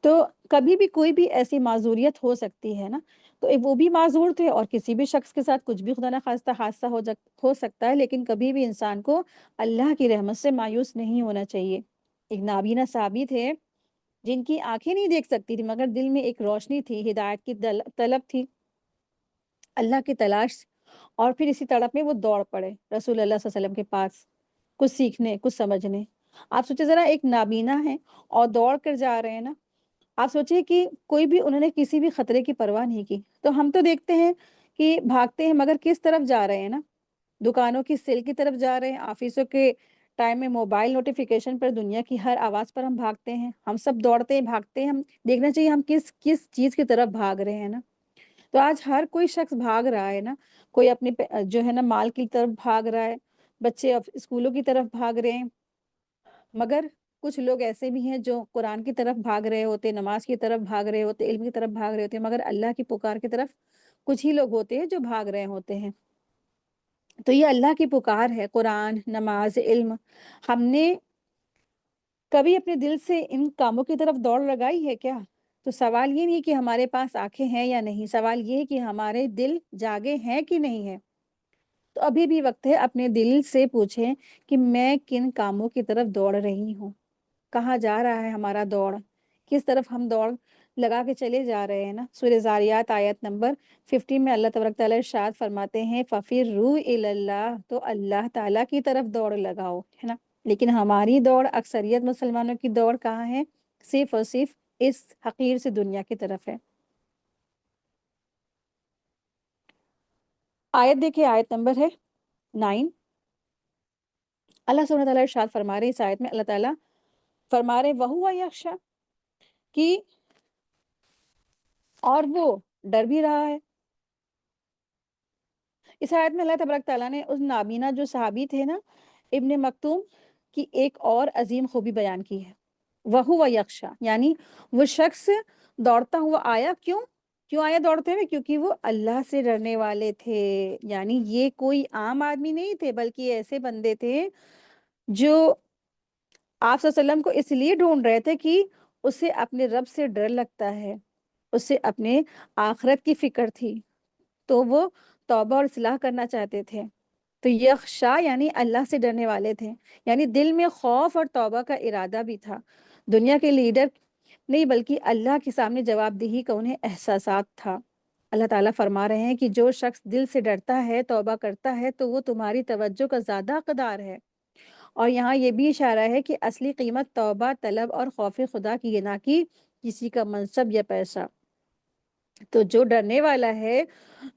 تو کبھی بھی کوئی بھی ایسی معذوریت ہو سکتی ہے نا، تو وہ بھی معذور تھے اور کسی بھی شخص کے ساتھ کچھ بھی خدا نخواستہ حادثہ ہو سکتا ہے، لیکن کبھی بھی انسان کو اللہ کی رحمت سے مایوس نہیں ہونا چاہیے۔ ایک نابینا صحابی تھے جن کی آنکھیں نہیں دیکھ سکتی تھی، مگر دل میں ایک روشنی تھی، ہدایت کی طلب تھی، اللہ کی تلاش، اور پھر اسی تڑپ میں وہ دوڑ پڑے رسول اللہ صلی اللہ علیہ وسلم کے پاس، کچھ سیکھنے، کچھ سمجھنے۔ آپ سوچے ذرا، ایک نابینا ہے اور دوڑ کر جا رہے ہیں نا، آپ سوچیں کہ کوئی بھی انہوں نے کسی بھی خطرے کی پرواہ نہیں کی۔ تو ہم تو دیکھتے ہیں کہ بھاگتے ہیں، مگر کس طرف جا رہے ہیں نا، دکانوں کی سیل کی طرف جا رہے ہیں، آفسوں کے ٹائم میں موبائل نوٹیفیکیشن پر، دنیا کی ہر آواز پر ہم بھاگتے ہیں، ہم سب دوڑتے ہیں، بھاگتے ہیں، ہم دیکھنا چاہیے ہم کس کس چیز کی طرف بھاگ رہے ہیں نا۔ تو آج ہر کوئی شخص بھاگ رہا ہے نا، کوئی اپنے جو ہے نا مال کی طرف بھاگ رہا ہے، بچے اب اسکولوں کی طرف بھاگ رہے ہیں، مگر کچھ لوگ ایسے بھی ہیں جو قرآن کی طرف بھاگ رہے ہوتے، نماز کی طرف بھاگ رہے ہوتے، علم کی طرف بھاگ رہے ہوتے، مگر اللہ کی پکار کی طرف کچھ ہی لوگ ہوتے ہیں جو بھاگ رہے ہوتے ہیں۔ تو یہ اللہ کی پکار ہے، قرآن، نماز، علم، ہم نے کبھی اپنے دل سے ان کاموں کی طرف دوڑ لگائی ہے کیا؟ تو سوال یہ نہیں کہ ہمارے پاس آنکھیں ہیں یا نہیں، سوال یہ ہے کہ ہمارے دل جاگے ہیں کہ نہیں ہے۔ تو ابھی بھی وقت ہے اپنے دل سے پوچھیں کہ میں کن کاموں کی طرف دوڑ رہی ہوں، کہاں جا رہا ہے ہمارا دوڑ، کس طرف ہم دوڑ لگا کے چلے جا رہے ہیں نا۔ سورہ زاریات آیت نمبر 50 میں اللہ تبارک تعالیٰ ارشاد فرماتے ہیں فَفِرُّوا إِلَى اللَّهِ، تو اللہ تعالیٰ کی طرف دوڑ لگاؤ، ہے نا۔ لیکن ہماری دوڑ، اکثریت مسلمانوں کی دوڑ کہاں ہے؟ صرف اور صرف اس حقیر سے دنیا کی طرف ہے۔ آیت دیکھیں، آیت نمبر ہے 9۔ اللہ سبحانہ تعالیٰ ارشاد فرما رہے اس آیت میں، اللہ تعالیٰ فرما رہے وَهُوَ يَخْشَىٰ، کہ اور وہ ڈر بھی رہا ہے۔ اس آیت میں اللہ تبارک تعالیٰ نے اس نابینا جو صحابی تھے نا، ابن مکتوم کی ایک اور عظیم خوبی بیان کی ہے، وَهُوَ یخشا، یعنی وہ شخص دوڑتا ہوا آیا، کیوں آیا دوڑتے ہوئے؟ کیونکہ وہ اللہ سے ڈرنے والے تھے۔ یعنی یہ کوئی عام آدمی نہیں تھے، بلکہ ایسے بندے تھے جو آپ صلی اللہ علیہ وسلم کو اس لیے ڈھونڈ رہے تھے کہ اسے اپنے رب سے ڈر لگتا ہے، اسے اپنے آخرت کی فکر تھی، تو وہ توبہ اور اصلاح کرنا چاہتے تھے۔ تو یخشا یعنی اللہ سے ڈرنے والے تھے، یعنی دل میں خوف اور توبہ کا ارادہ بھی تھا۔ دنیا کے لیڈر نہیں بلکہ اللہ کے سامنے جواب دہی کا انہیں احساسات تھا۔ اللہ تعالیٰ فرما رہے ہیں کہ جو شخص دل سے ڈرتا ہے، توبہ کرتا ہے، تو وہ تمہاری توجہ کا زیادہ حقدار ہے۔ اور یہاں یہ بھی اشارہ ہے کہ اصلی قیمت توبہ طلب اور خوف خدا کی ہے، نہ کہ کسی کا منصب یا پیسہ۔ تو جو ڈرنے والا ہے،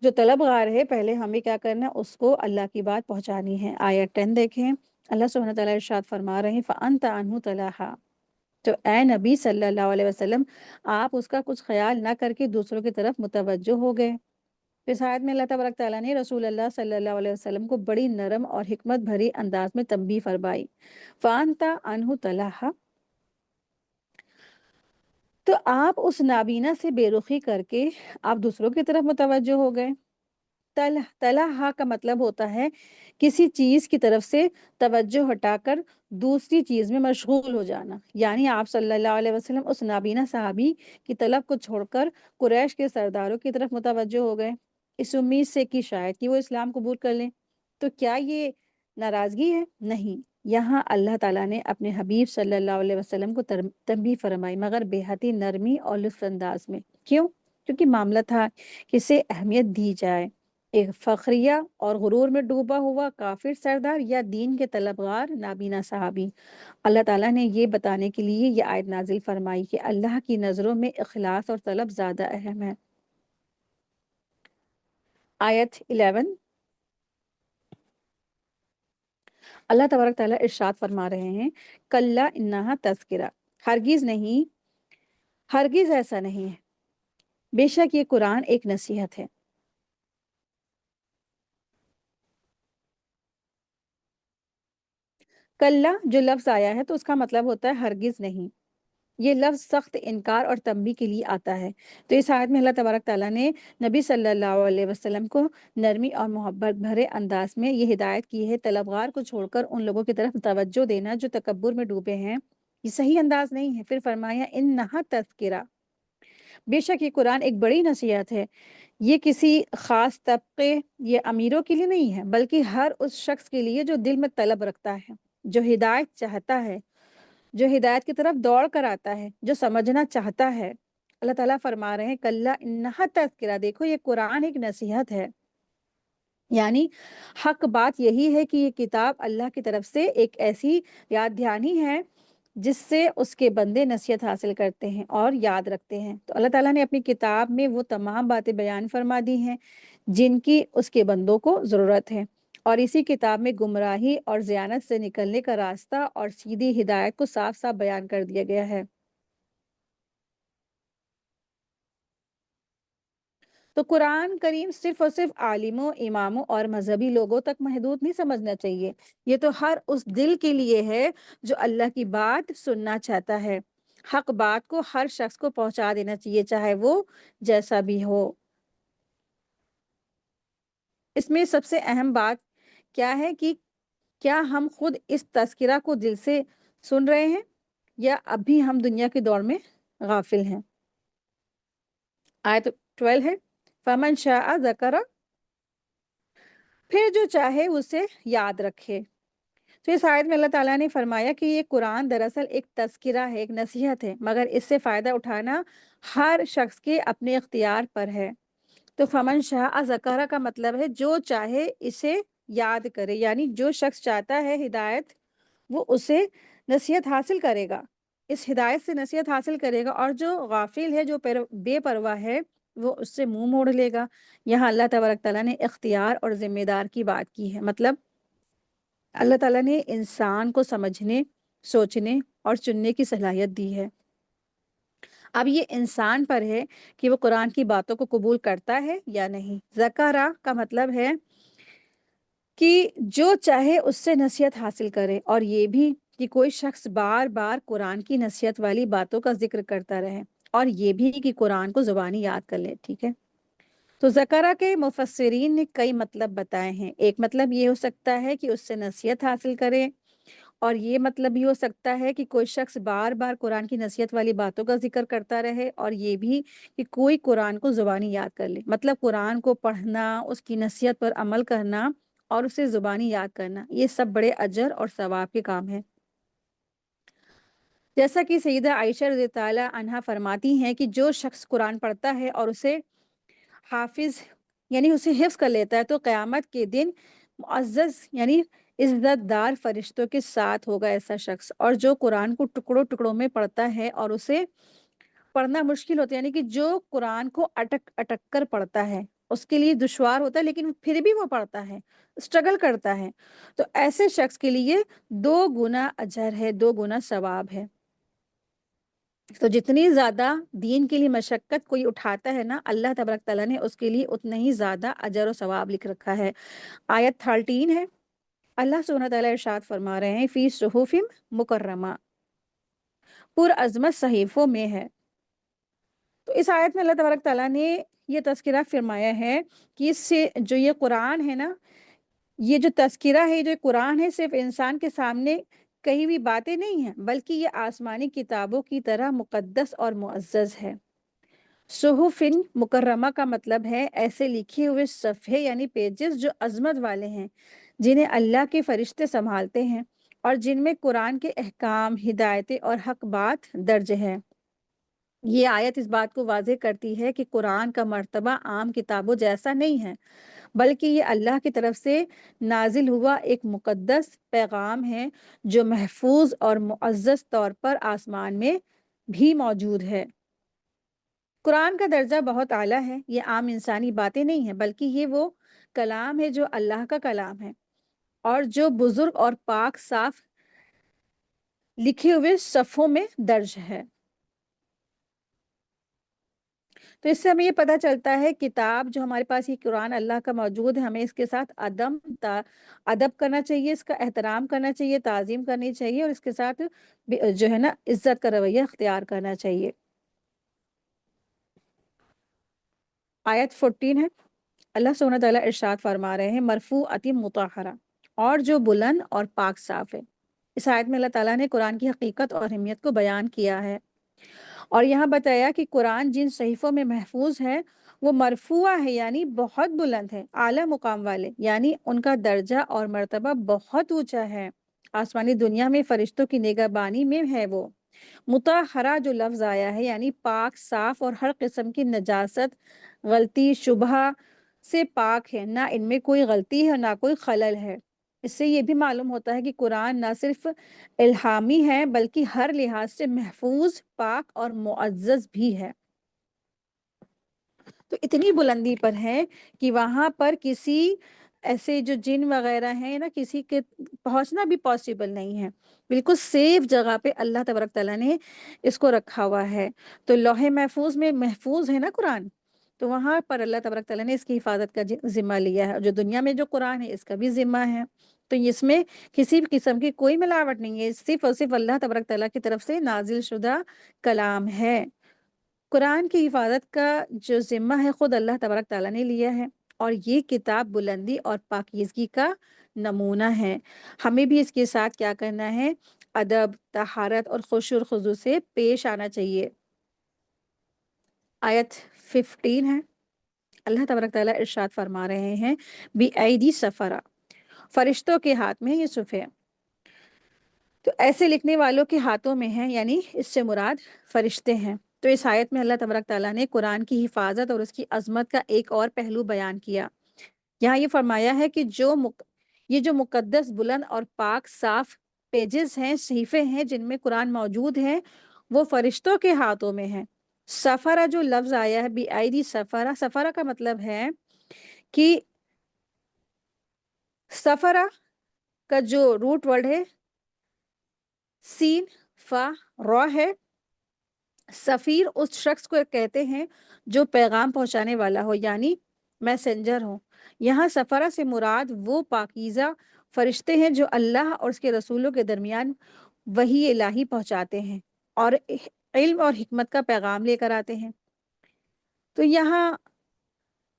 جو طلبگار ہے، پہلے ہمیں کیا کرنا ہے؟ اس کو اللہ کی بات پہنچانی ہے۔ آیت 10 دیکھیں، اللہ سبحانہ تعالیٰ ارشاد فرما رہے ہیں فَأَنْتَ عَنْهُ تَلَاهَا، تو اے نبی صلی اللہ علیہ وسلم، آپ اس کا کچھ خیال نہ کر کے دوسروں کی طرف متوجہ ہو گئے۔ اس آیت میں اللہ تبارک تعالیٰ نے رسول اللہ صلی اللہ علیہ وسلم کو بڑی نرم اور حکمت بھری انداز میں تنبیہ فرمائی، فَأَنْتَ عَنْهُ تَلَاهَا، تو آپ اس نابینا سے بے رخی کر کے آپ دوسروں کی طرف متوجہ ہو گئے۔ تلہا کا مطلب ہوتا ہے کسی چیز کی طرف سے توجہ ہٹا کر دوسری چیز میں مشغول ہو جانا، یعنی آپ صلی اللہ علیہ وسلم اس نابینا صحابی کی طلب کو چھوڑ کر قریش کے سرداروں کی طرف متوجہ ہو گئے، اس امید سے کہ شاید کہ وہ اسلام قبول کر لیں۔ تو کیا یہ ناراضگی ہے؟ نہیں، یہاں اللہ تعالیٰ نے اپنے حبیب صلی اللہ علیہ وسلم کو تنبیہ فرمائی، مگر بے حد ہی نرمی اور لطف انداز میں۔ کیوں؟ کیونکہ معاملہ تھا کہ اسے اہمیت دی جائے، ایک فخریہ اور غرور میں ڈوبا ہوا کافر سردار یا دین کے طلبگار نابینا صحابی۔ اللہ تعالیٰ نے یہ بتانے کے لیے یہ آیت نازل فرمائی کہ اللہ کی نظروں میں اخلاص اور طلب زیادہ اہم ہے۔ آیت 11، اللہ تبارک تعالیٰ ارشاد فرما رہے ہیں کلا انہا تذکرہ، ہرگز نہیں، ہرگز ایسا نہیں ہے، بے شک یہ قرآن ایک نصیحت ہے۔ کلا جو لفظ آیا ہے تو اس کا مطلب ہوتا ہے ہرگز نہیں، یہ لفظ سخت انکار اور تنبیہ کے لیے آتا ہے۔ تو اس آیت میں اللہ تبارک تعالیٰ نے نبی صلی اللہ علیہ وسلم کو نرمی اور محبت بھرے انداز میں یہ ہدایت کی ہے، طلبگار کو چھوڑ کر ان لوگوں کی طرف توجہ دینا جو تکبر میں ڈوبے ہیں، یہ صحیح انداز نہیں ہے۔ پھر فرمایا انہا تذکرہ، بے شک یہ قرآن ایک بڑی نصیحت ہے، یہ کسی خاص طبقے یا امیروں کے لیے نہیں ہے، بلکہ ہر اس شخص کے لیے جو دل میں طلب رکھتا ہے، جو ہدایت چاہتا ہے، جو ہدایت کی طرف دوڑ کر آتا ہے، جو سمجھنا چاہتا ہے۔ اللہ تعالیٰ فرما رہے ہیں کلا انہا تذکرہ، دیکھو یہ قرآن ایک نصیحت ہے، یعنی حق بات یہی ہے کہ یہ کتاب اللہ کی طرف سے ایک ایسی یاد دہانی ہے جس سے اس کے بندے نصیحت حاصل کرتے ہیں اور یاد رکھتے ہیں۔ تو اللہ تعالیٰ نے اپنی کتاب میں وہ تمام باتیں بیان فرما دی ہیں جن کی اس کے بندوں کو ضرورت ہے، اور اسی کتاب میں گمراہی اور ذیانت سے نکلنے کا راستہ اور سیدھی ہدایت کو صاف صاف بیان کر دیا گیا ہے۔ تو قرآن کریم صرف اور صرف عالموں، اماموں اور مذہبی لوگوں تک محدود نہیں سمجھنا چاہیے، یہ تو ہر اس دل کے لیے ہے جو اللہ کی بات سننا چاہتا ہے۔ حق بات کو ہر شخص کو پہنچا دینا چاہیے، چاہے وہ جیسا بھی ہو۔ اس میں سب سے اہم بات کیا ہے کہ کیا ہم خود اس تذکرہ کو دل سے سن رہے ہیں یا اب بھی ہم دنیا کی دوڑ میں غافل ہیں؟ آیت 12 ہے فَمَنْ شَاءَ ذَكَرَ، پھر جو چاہے اسے یاد رکھے۔ تو اس آیت میں اللہ تعالیٰ نے فرمایا کہ یہ قرآن دراصل ایک تذکرہ ہے، ایک نصیحت ہے، مگر اس سے فائدہ اٹھانا ہر شخص کے اپنے اختیار پر ہے۔ تو فمن شاء ذکر کا مطلب ہے جو چاہے اسے یاد کرے، یعنی جو شخص چاہتا ہے ہدایت وہ اسے نصیحت حاصل کرے گا، اس ہدایت سے نصیحت حاصل کرے گا، اور جو غافل ہے، جو بے پرواہ ہے، وہ اس سے منہ موڑ لے گا۔ یہاں اللہ تبارک تعالیٰ نے اختیار اور ذمہ دار کی بات کی ہے، مطلب اللہ تعالیٰ نے انسان کو سمجھنے، سوچنے اور چننے کی صلاحیت دی ہے۔ اب یہ انسان پر ہے کہ وہ قرآن کی باتوں کو قبول کرتا ہے یا نہیں۔ ذکرہ کا مطلب ہے کہ جو چاہے اس سے نصیحت حاصل کرے، اور یہ بھی کہ کوئی شخص بار بار قرآن کی نصیحت والی باتوں کا ذکر کرتا رہے، اور یہ بھی کہ قرآن کو زبانی یاد کر لے، ٹھیک ہے۔ تو ذکرہ کے مفسرین نے کئی مطلب بتائے ہیں۔ ایک مطلب یہ ہو سکتا ہے کہ اس سے نصیحت حاصل کرے، اور یہ مطلب بھی ہو سکتا ہے کہ کوئی شخص بار بار قرآن کی نصیحت والی باتوں کا ذکر کرتا رہے، اور یہ بھی کہ کوئی قرآن کو زبانی یاد کر لے، مطلب قرآن کو پڑھنا، اس کی نصیحت پر عمل کرنا اور اسے زبانی یاد کرنا، یہ سب بڑے اجر اور ثواب کے کام ہیں۔ جیسا کہ سیدہ عائشہ رضی تعالیٰ عنہا فرماتی ہیں کہ جو شخص قرآن پڑھتا ہے اور اسے حافظ یعنی اسے حفظ کر لیتا ہے، تو قیامت کے دن معزز یعنی عزت دار فرشتوں کے ساتھ ہوگا ایسا شخص۔ اور جو قرآن کو ٹکڑوں ٹکڑوں میں پڑھتا ہے اور اسے پڑھنا مشکل ہوتا ہے، یعنی کہ جو قرآن کو اٹک اٹک کر پڑھتا ہے، اس کے لیے دشوار ہوتا ہے لیکن پھر بھی وہ پڑھتا ہے، اسٹرگل کرتا ہے، تو ایسے شخص کے لیے 2 گنا اجر ہے، 2 گنا ثواب ہے۔ تو جتنی زیادہ دین کے لیے مشقت کوئی اٹھاتا ہے نا، اللہ تبارک تعالیٰ نے اس کے لیے اتنا ہی زیادہ اجر و ثواب لکھ رکھا ہے۔ آیت 13 ہے، اللہ سبحانہ تعالیٰ ارشاد فرما رہے ہیں فی صحف مکرمہ، پر عظمت صحیفوں میں ہے۔ تو اس آیت میں اللہ تبارک تعالیٰ نے یہ تذکرہ فرمایا ہے کہ اس سے جو یہ قرآن ہے نا، یہ جو تذکرہ ہے، جو قرآن ہے، صرف انسان کے سامنے کہی ہوئی باتیں نہیں ہیں، بلکہ یہ آسمانی کتابوں کی طرح مقدس اور معزز ہے۔ صحف مکرمہ کا مطلب ہے ایسے لکھے ہوئے صفحے یعنی پیجز جو عظمت والے ہیں، جنہیں اللہ کے فرشتے سنبھالتے ہیں، اور جن میں قرآن کے احکام، ہدایتیں اور حق بات درج ہے۔ یہ آیت اس بات کو واضح کرتی ہے کہ قرآن کا مرتبہ عام کتابوں جیسا نہیں ہے، بلکہ یہ اللہ کی طرف سے نازل ہوا ایک مقدس پیغام ہے جو محفوظ اور معزز طور پر آسمان میں بھی موجود ہے۔ قرآن کا درجہ بہت اعلیٰ ہے، یہ عام انسانی باتیں نہیں ہیں، بلکہ یہ وہ کلام ہے جو اللہ کا کلام ہے، اور جو بزرگ اور پاک صاف لکھے ہوئے صفحوں میں درج ہے۔ تو اس سے ہمیں یہ پتہ چلتا ہے کتاب جو ہمارے پاس یہ قرآن اللہ کا موجود ہے، ہمیں اس کے ساتھ ادب کرنا چاہیے، اس کا احترام کرنا چاہیے، تعظیم کرنی چاہیے، اور اس کے ساتھ جو ہے نا عزت کا رویہ اختیار کرنا چاہیے۔ آیت 14 ہے، اللہ سبحانہ تعالیٰ ارشاد فرما رہے ہیں مرفوعۃ مطہرہ، اور جو بلند اور پاک صاف ہے۔ اس آیت میں اللہ تعالیٰ نے قرآن کی حقیقت اور اہمیت کو بیان کیا ہے، اور یہاں بتایا کہ قرآن جن صحیفوں میں محفوظ ہے وہ مرفوع ہے، یعنی بہت بلند ہے، اعلیٰ مقام والے، یعنی ان کا درجہ اور مرتبہ بہت اونچا ہے، آسمانی دنیا میں فرشتوں کی نگہبانی میں ہے وہ۔ مطہرہ جو لفظ آیا ہے یعنی پاک، صاف اور ہر قسم کی نجاست، غلطی، شبہ سے پاک ہے، نہ ان میں کوئی غلطی ہے نہ کوئی خلل ہے۔ اس سے یہ بھی معلوم ہوتا ہے کہ قرآن نہ صرف الہامی ہے بلکہ ہر لحاظ سے محفوظ، پاک اور معزز بھی ہے۔ تو اتنی بلندی پر ہے کہ وہاں پر کسی ایسے جو جن وغیرہ ہیں نا، کسی کے پہنچنا بھی پاسبل نہیں ہے، بالکل سیف جگہ پہ اللہ تبارک تعالیٰ نے اس کو رکھا ہوا ہے۔ تو لوح محفوظ میں محفوظ ہے نا قرآن، تو وہاں پر اللہ تبارک تعالیٰ نے اس کی حفاظت کا ذمہ لیا ہے، اور جو دنیا میں جو قرآن ہے اس کا بھی ذمہ ہے۔ تو اس میں کسی بھی قسم کی کوئی ملاوٹ نہیں ہے، صرف اور صرف اللہ تبارک تعالیٰ کی طرف سے نازل شدہ کلام ہے۔ قرآن کی حفاظت کا جو ذمہ ہے خود اللہ تبارک تعالیٰ نے لیا ہے، اور یہ کتاب بلندی اور پاکیزگی کا نمونہ ہے۔ ہمیں بھی اس کے ساتھ کیا کرنا ہے؟ ادب، طہارت اور خشوع و خضوع سے پیش آنا چاہیے۔ آیت 15 ہے، اللہ تبارک تعالیٰ ارشاد فرما رہے ہیں بِأَیْدِی سَفَرَہ، فرشتوں کے ہاتھ میں یہ صحف ہے۔ تو ایسے لکھنے والوں کے ہاتھوں میں ہیں، یعنی اس سے مراد فرشتے ہیں۔ تو اس آیت میں اللہ تبارک تعالیٰ نے قرآن کی حفاظت اور اس کی عظمت کا ایک اور پہلو بیان کیا۔ یہاں یہ فرمایا ہے کہ یہ جو مقدس، بلند اور پاک صاف پیجز ہیں، صحیفے ہیں جن میں قرآن موجود ہے، وہ فرشتوں کے ہاتھوں میں ہیں۔ سفرہ جو لفظ آیا ہے بِأَیْدِی سَفَرَہ، سفرہ کا مطلب ہے کہ سفرہ کا جو روٹ ورڈ ہے سین فا را ہے، سفیر اس شخص کو کہتے ہیں جو پیغام پہنچانے والا ہو، یعنی میسنجر ہو۔ یہاں سفرہ سے مراد وہ پاکیزہ فرشتے ہیں جو اللہ اور اس کے رسولوں کے درمیان وحی الہی پہنچاتے ہیں اور علم اور حکمت کا پیغام لے کر آتے ہیں۔ تو یہاں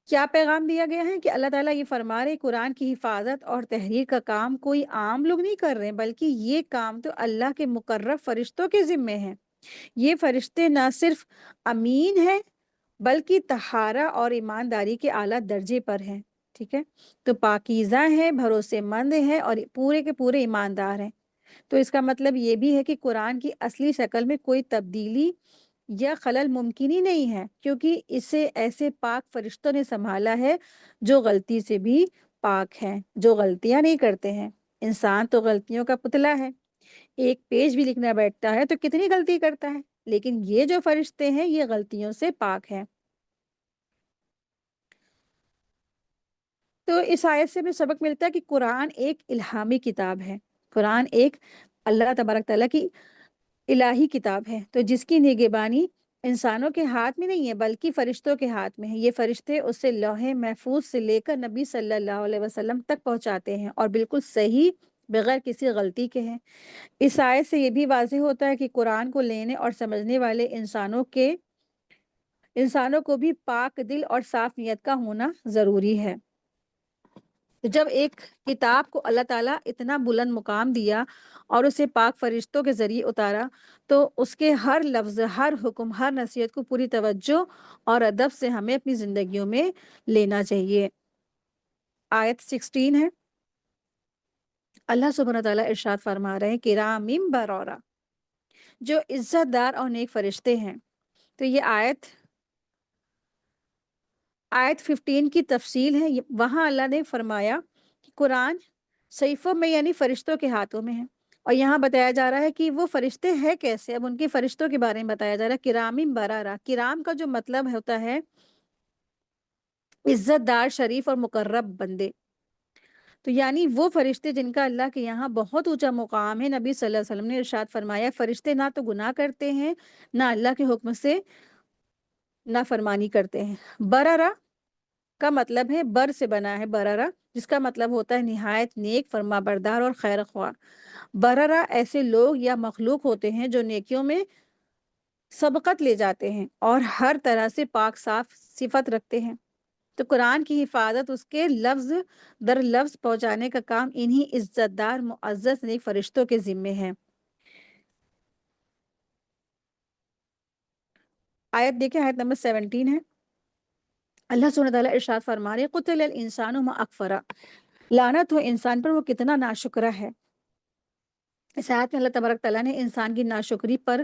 کیا پیغام دیا گیا ہے کہ اللہ تعالیٰ یہ فرما رہے قرآن کی حفاظت اور تحریر کا کام کوئی عام لوگ نہیں کر رہے، بلکہ یہ کام تو اللہ کے مقرب فرشتوں کے ذمے ہے۔ یہ فرشتے نہ صرف امین ہیں بلکہ طہارہ اور ایمانداری کے اعلیٰ درجے پر ہیں، ٹھیک ہے؟ تو پاکیزہ ہیں، بھروسے مند ہیں اور پورے کے پورے ایماندار ہیں۔ تو اس کا مطلب یہ بھی ہے کہ قرآن کی اصلی شکل میں کوئی تبدیلی یا خلل ممکن ہی نہیں ہے، کیونکہ اسے ایسے پاک فرشتوں نے سنبھالا ہے جو غلطی سے بھی پاک ہیں، جو غلطیاں نہیں کرتے ہیں۔ انسان تو غلطیوں کا پتلا ہے، ایک پیج بھی لکھنا بیٹھتا ہے تو کتنی غلطی کرتا ہے، لیکن یہ جو فرشتے ہیں یہ غلطیوں سے پاک ہیں۔ تو اس آیت سے ہمیں سبق ملتا ہے کہ قرآن ایک الہامی کتاب ہے، قرآن ایک اللہ تبارک تعالیٰ کی الہی کتاب ہے، تو جس کی نگہبانی انسانوں کے ہاتھ میں نہیں ہے بلکہ فرشتوں کے ہاتھ میں ہے۔ یہ فرشتے اسے لوح محفوظ سے لے کر نبی صلی اللہ علیہ وسلم تک پہنچاتے ہیں اور بالکل صحیح، بغیر کسی غلطی کے ہیں۔ اس آیت سے یہ بھی واضح ہوتا ہے کہ قرآن کو لینے اور سمجھنے والے انسانوں کو بھی پاک دل اور صاف نیت کا ہونا ضروری ہے۔ جب ایک کتاب کو اللہ تعالیٰ اتنا بلند مقام دیا اور اسے پاک فرشتوں کے ذریعے اتارا، تو اس کے ہر لفظ، ہر حکم، ہر نصیحت کو پوری توجہ اور ادب سے ہمیں اپنی زندگیوں میں لینا چاہیے۔ آیت 16 ہے، اللہ سبحانہ تعالیٰ ارشاد فرما رہے ہیں کرام بررہ، جو عزت دار اور نیک فرشتے ہیں۔ تو یہ آیت 15 کی تفصیل ہے۔ وہاں اللہ نے فرمایا کہ قرآن صحیفوں میں یعنی فرشتوں کے ہاتھوں میں ہے، اور یہاں بتایا جا رہا ہے کہ وہ فرشتے ہیں کیسے۔ اب ان کے فرشتوں کے بارے میں بتایا جا رہا ہے، کرام بررہ۔ کرام کا جو مطلب ہوتا ہے عزت دار، شریف اور مقرب بندے۔ تو یعنی وہ فرشتے جن کا اللہ کے یہاں بہت اونچا مقام ہے۔ نبی صلی اللہ علیہ وسلم نے ارشاد فرمایا فرشتے نہ تو گناہ کرتے ہیں، نہ اللہ کے حکم سے نافرمانی کرتے ہیں۔ بررہ کا مطلب ہے، بر سے بنا ہے بررہ، جس کا مطلب ہوتا ہے نہایت نیک، فرما بردار اور خیر خواہ۔ بررہ ایسے لوگ یا مخلوق ہوتے ہیں جو نیکیوں میں سبقت لے جاتے ہیں اور ہر طرح سے پاک صاف صفت رکھتے ہیں۔ تو قرآن کی حفاظت، اس کے لفظ در لفظ پہنچانے کا کام انہی عزت دار، معزز نیک فرشتوں کے ذمے ہے۔ آیت دیکھیں، آیت نمبر 17 ہے، اللہ سبحانہ تعالیٰ ارشاد فرما رہے قتل الانسان ما اکفرہ، لعنت ہو انسان پر وہ کتنا ناشکرہ ہے۔ اس آیت میں اللہ تبارک تعالیٰ نے انسان کی ناشکری پر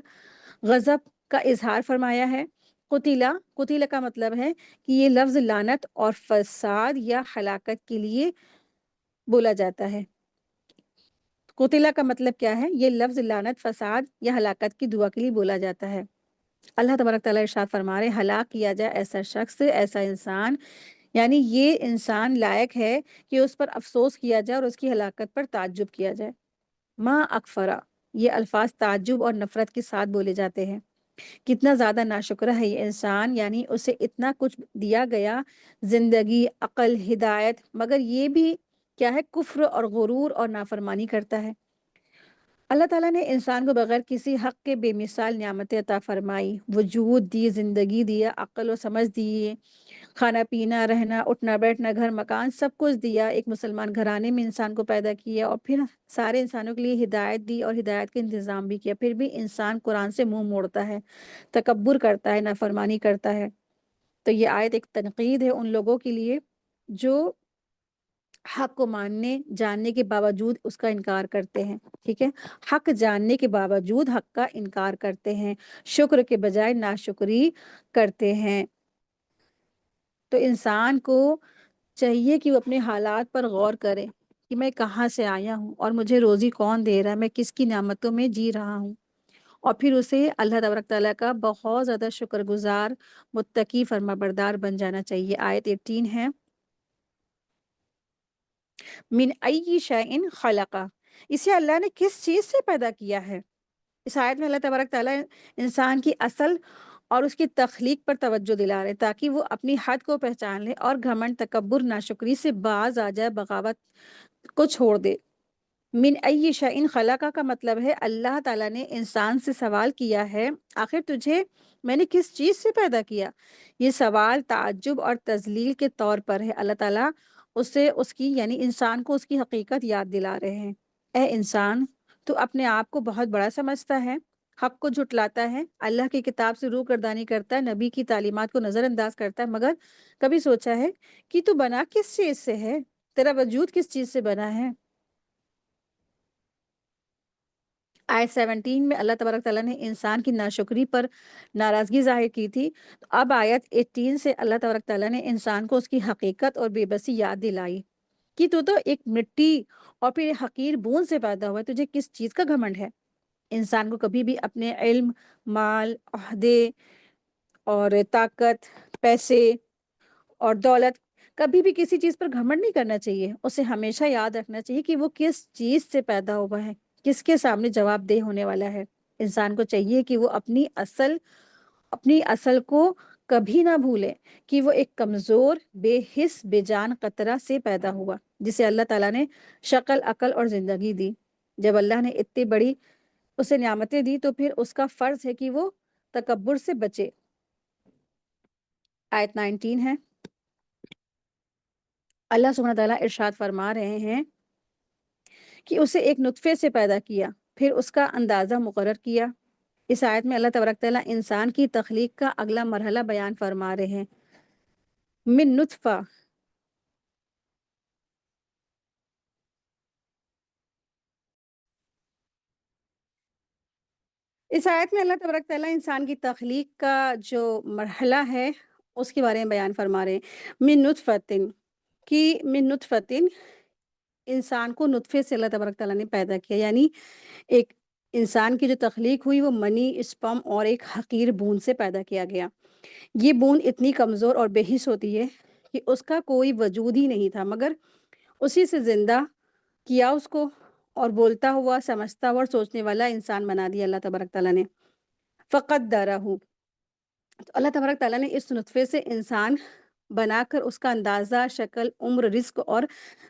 غضب کا اظہار فرمایا ہے۔ قتیلہ کا مطلب ہے کہ یہ لفظ لعنت اور فساد یا ہلاکت کے لیے بولا جاتا ہے۔ قتیلہ کا مطلب کیا ہے؟ یہ لفظ لعنت، فساد یا ہلاکت کی دعا کے لیے بولا جاتا ہے۔ اللہ تبارک تعالیٰ ارشاد فرما رہے ہلاک کیا جائے ایسا شخص، ایسا انسان، یعنی یہ انسان لائق ہے کہ اس پر افسوس کیا جائے اور اس کی ہلاکت پر تعجب کیا جائے۔ ما اکفرا، یہ الفاظ تعجب اور نفرت کے ساتھ بولے جاتے ہیں۔ کتنا زیادہ ناشکرہ ہے یہ انسان، یعنی اسے اتنا کچھ دیا گیا، زندگی، عقل، ہدایت، مگر یہ بھی کیا ہے؟ کفر اور غرور اور نافرمانی کرتا ہے۔ اللہ تعالیٰ نے انسان کو بغیر کسی حق کے بے مثال نعمتیں عطا فرمائی، وجود دی، زندگی دیا، عقل و سمجھ دی، کھانا پینا، رہنا، اٹھنا بیٹھنا، گھر مکان، سب کچھ دیا۔ ایک مسلمان گھرانے میں انسان کو پیدا کیا اور پھر سارے انسانوں کے لیے ہدایت دی اور ہدایت کا انتظام بھی کیا، پھر بھی انسان قرآن سے منہ موڑتا ہے، تکبر کرتا ہے، نافرمانی کرتا ہے۔ تو یہ آیت ایک تنقید ہے ان لوگوں کے لیے جو حق کو ماننے جاننے کے باوجود اس کا انکار کرتے ہیں، ٹھیک ہے؟ حق جاننے کے باوجود حق کا انکار کرتے ہیں، شکر کے بجائے ناشکری کرتے ہیں۔ تو انسان کو چاہیے کہ وہ اپنے حالات پر غور کرے کہ میں کہاں سے آیا ہوں اور مجھے روزی کون دے رہا ہے، میں کس کی نعمتوں میں جی رہا ہوں، اور پھر اسے اللہ تبارک تعالیٰ کا بہت زیادہ شکر گزار، متقی، فرما بردار بن جانا چاہیے۔ آیت 18 ہے، من ای شیء خلقہ، اسے اللہ نے کس چیز سے پیدا کیا ہے؟ اس آیت میں اللہ تبارک تعالیٰ انسان کی اصل اور اس کی تخلیق پر توجہ دلا رہے تاکہ وہ اپنی حد کو پہچان لے اور گھمنڈ، تکبر، ناشکری سے باز آ جائے، بغاوت کو چھوڑ دے۔ من ای شئین خلقہ کا مطلب ہے اللہ تعالیٰ نے انسان سے سوال کیا ہے، آخر تجھے میں نے کس چیز سے پیدا کیا؟ یہ سوال تعجب اور تذلیل کے طور پر ہے۔ اللہ تعالیٰ اسے اس کی یعنی انسان کو اس کی حقیقت یاد دلا رہے ہیں۔ اے انسان، تو اپنے آپ کو بہت بڑا سمجھتا ہے، حق کو جھٹلاتا ہے، اللہ کی کتاب سے روگردانی کرتا ہے، نبی کی تعلیمات کو نظر انداز کرتا ہے، مگر کبھی سوچا ہے کہ تو بنا کس چیز سے ہے؟ تیرا وجود کس چیز سے بنا ہے؟ آیت 17 میں اللہ تبارک تعالیٰ نے انسان کی ناشکری پر ناراضگی ظاہر کی تھی، تو اب آیت 18 سے اللہ تبارک تعالیٰ نے انسان کو اس کی حقیقت اور بے بسی یاد دلائی کہ تو ایک مٹی اور پھر ایک حقیر بوند سے پیدا ہوا ہے، تجھے کس چیز کا گھمنڈ ہے؟ انسان کو کبھی بھی اپنے علم، مال، عہدے اور طاقت، پیسے اور دولت، کبھی بھی کسی چیز پر گھمنڈ نہیں کرنا چاہیے۔ اسے ہمیشہ یاد رکھنا چاہیے کہ وہ کس چیز سے پیدا ہوا ہے، کس کے سامنے جواب دہ ہونے والا ہے۔ انسان کو چاہیے کہ وہ اپنی اصل کو کبھی نہ بھولے کہ وہ ایک کمزور، بے حس، بے جان قطرہ سے پیدا ہوا جسے اللہ تعالیٰ نے شکل، عقل اور زندگی دی۔ جب اللہ نے اتنی بڑی اسے نعمتیں دی تو پھر اس کا فرض ہے کہ وہ تکبر سے بچے۔ آیت 19 ہے، اللہ سبحانہ تعالیٰ ارشاد فرما رہے ہیں کہ اسے ایک نطفے سے پیدا کیا، پھر اس کا اندازہ مقرر کیا۔ اس آیت میں اللہ تبارک تعالیٰ انسان کی تخلیق کا اگلا مرحلہ بیان فرما رہے ہیں۔ من نطفہ، اس آیت میں اللہ تبارک تعالیٰ انسان کی تخلیق کا جو مرحلہ ہے اس کے بارے میں بیان فرما رہے ہیں۔ من نطفتن، کہ من نطفتن، انسان کو نطفے سے اللہ تبارک تعالیٰ نے پیدا کیا، یعنی ایک انسان کی جو تخلیق ہوئی وہ منی، اسپم اور ایک حقیر بوند سے پیدا کیا گیا۔ یہ بوند اتنی کمزور اور بے حس ہوتی ہے کہ اس کا کوئی وجود ہی نہیں تھا، مگر اسی سے زندہ کیا اس کو، اور بولتا ہوا، سمجھتا ہوا اور سوچنے والا انسان بنا دیا اللہ تبارک تعالیٰ نے۔ فقدرہ، تو اللہ تبارک تعالیٰ نے اس نطفے سے انسان بنا کر اس کا اندازہ، شکل، عمر، رزق اور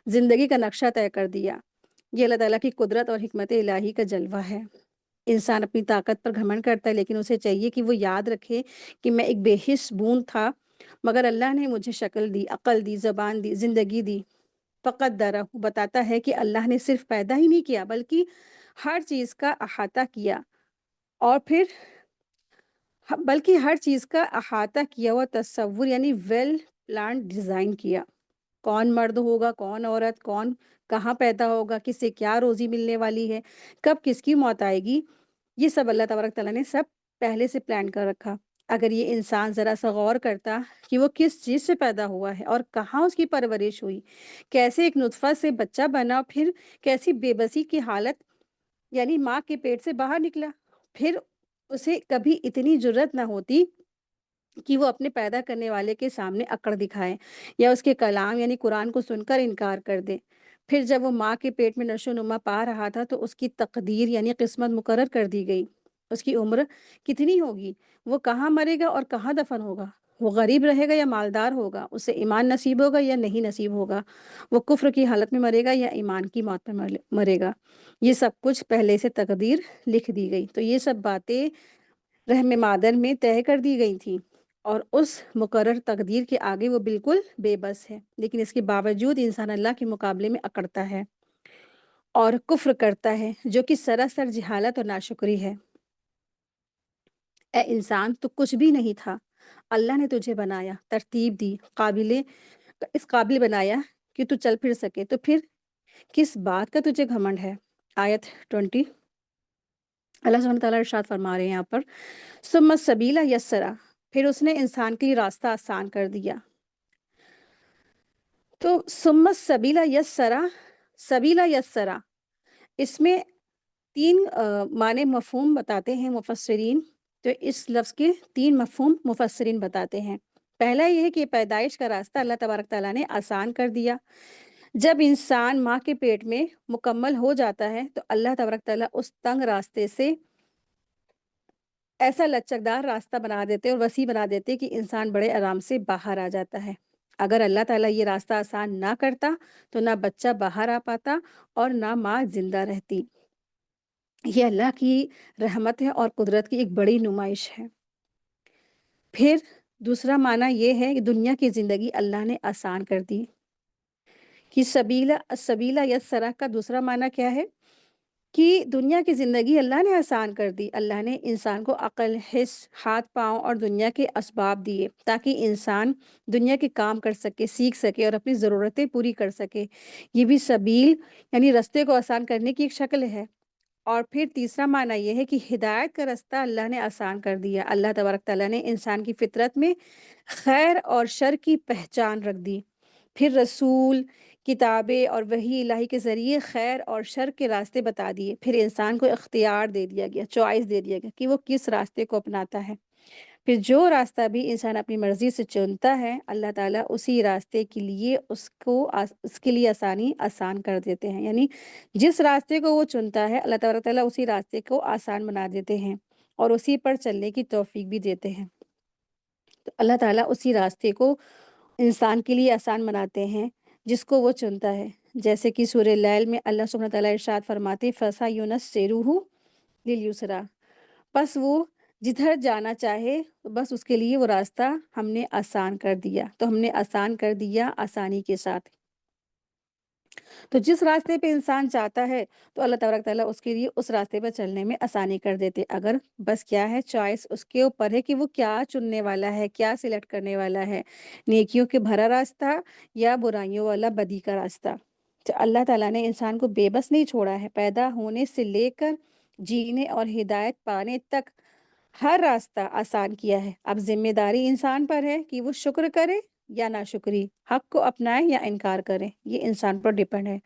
زندگی کا نقشہ طے کر دیا۔ یہ اللہ تعالیٰ کی قدرت اور حکمت الہی کا جلوہ ہے۔ انسان اپنی طاقت پر گھمنڈ کرتا ہے، لیکن اسے چاہیے کہ وہ یاد رکھے کہ میں ایک بے حس بوند تھا، مگر اللہ نے مجھے شکل دی، عقل دی، زبان دی، زندگی دی۔ فقدرہ بتاتا ہے کہ اللہ نے صرف پیدا ہی نہیں کیا بلکہ ہر چیز کا احاطہ کیا، اور پھر بلکہ ہر چیز کا احاطہ کیا ہوا تصور یعنی ویل پلانڈ ڈیزائن کیا۔ کون مرد ہوگا، کون عورت، کون کہاں پیدا ہوگا، کس سے کیا روزی ملنے والی ہے، کب کس کی موت آئے گی، یہ سب اللہ تبارک تعالیٰ نے سب پہلے سے پلان کر رکھا۔ اگر یہ انسان ذرا سا غور کرتا کہ وہ کس چیز سے پیدا ہوا ہے اور کہاں اس کی پرورش ہوئی، کیسے ایک نطفہ سے بچہ بنا، پھر کیسی بے بسی کی حالت یعنی ماں کے پیٹ سے باہر نکلا، پھر اسے کبھی اتنی جرت نہ ہوتی کہ وہ اپنے پیدا کرنے والے کے سامنے اکڑ دکھائے یا اس کے کلام یعنی قرآن کو سن کر انکار کر دے۔ پھر جب وہ ماں کے پیٹ میں نشو و نما پا رہا تھا تو اس کی تقدیر یعنی قسمت مقرر کر دی گئی۔ اس کی عمر کتنی ہوگی، وہ کہاں مرے گا اور کہاں دفن ہوگا، وہ غریب رہے گا یا مالدار ہوگا، اسے ایمان نصیب ہوگا یا نہیں نصیب ہوگا، وہ کفر کی حالت میں مرے گا یا ایمان کی موت میں مرے گا، یہ سب کچھ پہلے سے تقدیر لکھ دی گئی۔ تو یہ سب باتیں رحم مادر میں طے کر دی گئی تھیں، اور اس مقرر تقدیر کے آگے وہ بالکل بے بس ہے، لیکن اس کے باوجود انسان اللہ کے مقابلے میں اکڑتا ہے اور کفر کرتا ہے، جو کہ سراسر جہالت اور ناشکری ہے۔ اے انسان، تو کچھ بھی نہیں تھا، اللہ نے تجھے بنایا، ترتیب دی، اس قابل بنایا کہ تو چل پھر سکے، تو پھر کس بات کا تجھے گھمنڈ ہے؟ آیت 20، اللہ سبحانہ تعالیٰ ارشاد فرما رہے ہیں یہاں پر، ثم السبیل یسرا، پھر اس نے انسان کے لیے راستہ آسان کر دیا۔ تو ثم السبیل یسرا، سبیلا یسرا، اس میں تین معنی مفہوم بتاتے ہیں مفسرین، تو اس لفظ کے تین مفہوم مفسرین بتاتے ہیں۔ پہلا یہ ہے کہ پیدائش کا راستہ اللہ تبارک تعالیٰ نے آسان کر دیا۔ جب انسان ماں کے پیٹ میں مکمل ہو جاتا ہے تو اللہ تبارک تعالیٰ اس تنگ راستے سے ایسا لچکدار راستہ بنا دیتے اور وسیع بنا دیتے کہ انسان بڑے آرام سے باہر آ جاتا ہے۔ اگر اللہ تعالیٰ یہ راستہ آسان نہ کرتا تو نہ بچہ باہر آ پاتا اور نہ ماں زندہ رہتی۔ یہ اللہ کی رحمت ہے اور قدرت کی ایک بڑی نمائش ہے۔ پھر دوسرا معنی یہ ہے کہ دنیا کی زندگی اللہ نے آسان کر دی۔ کہ سبیلا یسرا کا دوسرا معنی کیا ہے؟ کہ دنیا کی زندگی اللہ نے آسان کر دی۔ اللہ نے انسان کو عقل، حس، ہاتھ پاؤں اور دنیا کے اسباب دیے تاکہ انسان دنیا کے کام کر سکے، سیکھ سکے اور اپنی ضرورتیں پوری کر سکے۔ یہ بھی سبیل یعنی رستے کو آسان کرنے کی ایک شکل ہے۔ اور پھر تیسرا معنی یہ ہے کہ ہدایت کا رستہ اللہ نے آسان کر دیا۔ اللہ تبارک تعالیٰ نے انسان کی فطرت میں خیر اور شر کی پہچان رکھ دی۔ پھر رسول، کتابیں اور وحی الہی کے ذریعے خیر اور شر کے راستے بتا دیے۔ پھر انسان کو اختیار دے دیا گیا، چوائس دے دیا گیا کہ وہ کس راستے کو اپناتا ہے۔ پھر جو راستہ بھی انسان اپنی مرضی سے چنتا ہے، اللہ تعالیٰ اسی راستے کے لیے اس کے لیے آسانی آسان کر دیتے ہیں۔ یعنی جس راستے کو وہ چنتا ہے، اللہ تبارک تعالیٰ اسی راستے کو آسان بنا دیتے ہیں اور اسی پر چلنے کی توفیق بھی دیتے ہیں۔ تو اللہ تعالیٰ اسی راستے کو انسان کے لیے آسان بناتے ہیں جس کو وہ چنتا ہے۔ جیسے کہ سورہ لیل میں اللہ سبحانہ تعالیٰ ارشاد فرماتے فَسَيُنَسِّرُهُ لِلْيُسْرَىٰ، بس وہ جدھر جانا چاہے بس اس کے لیے وہ راستہ ہم نے آسان کر دیا، تو ہم نے آسان کر دیا آسانی کے ساتھ۔ تو جس راستے پہ انسان چاہتا ہے تو اللہ تبارک تعالیٰ اس کے لیے اس راستے پہ چلنے میں آسانی کر دیتے۔ اگر بس کیا ہے، چوائس اس کے اوپر ہے کہ وہ کیا چننے والا ہے، کیا سلیکٹ کرنے والا ہے، نیکیوں کے بھرا راستہ یا برائیوں والا بدی کا راستہ۔ تو اللہ تعالیٰ نے انسان کو بے بس نہیں چھوڑا ہے، پیدا ہونے سے لے کر جینے اور ہدایت پانے تک ہر راستہ آسان کیا ہے۔ اب ذمہ داری انسان پر ہے کہ وہ شکر کرے یا ناشکری، حق کو اپنائے یا انکار کرے، یہ انسان پر ڈیپینڈ ہے۔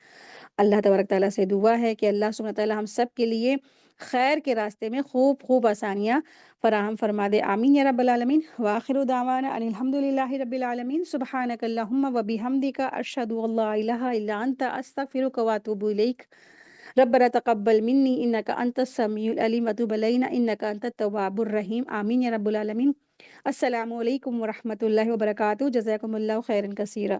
اللہ تبارک تعالیٰ سے دعا ہے کہ اللہ سبحانہ تعالیٰ ہم سب کے لیے خیر کے راستے میں خوب آسانیاں فراہم فرما دے۔ آمین یا رب العالمین۔ وآخر دعوانا ان الحمد للہ رب العالمین۔ سبحانک اللہم و بحمدک، اشہد ان لا الہ الا انت، استغفرک و اتوب الیک۔ ربنا تقبل منی انک انت السمیع العلیم وتب علینا انک انت التواب الرحیم۔ آمین یا رب العالمین۔ السلام علیکم ورحمۃ اللہ وبرکاتہ۔ جزاکم اللہ خیرا کثیرا۔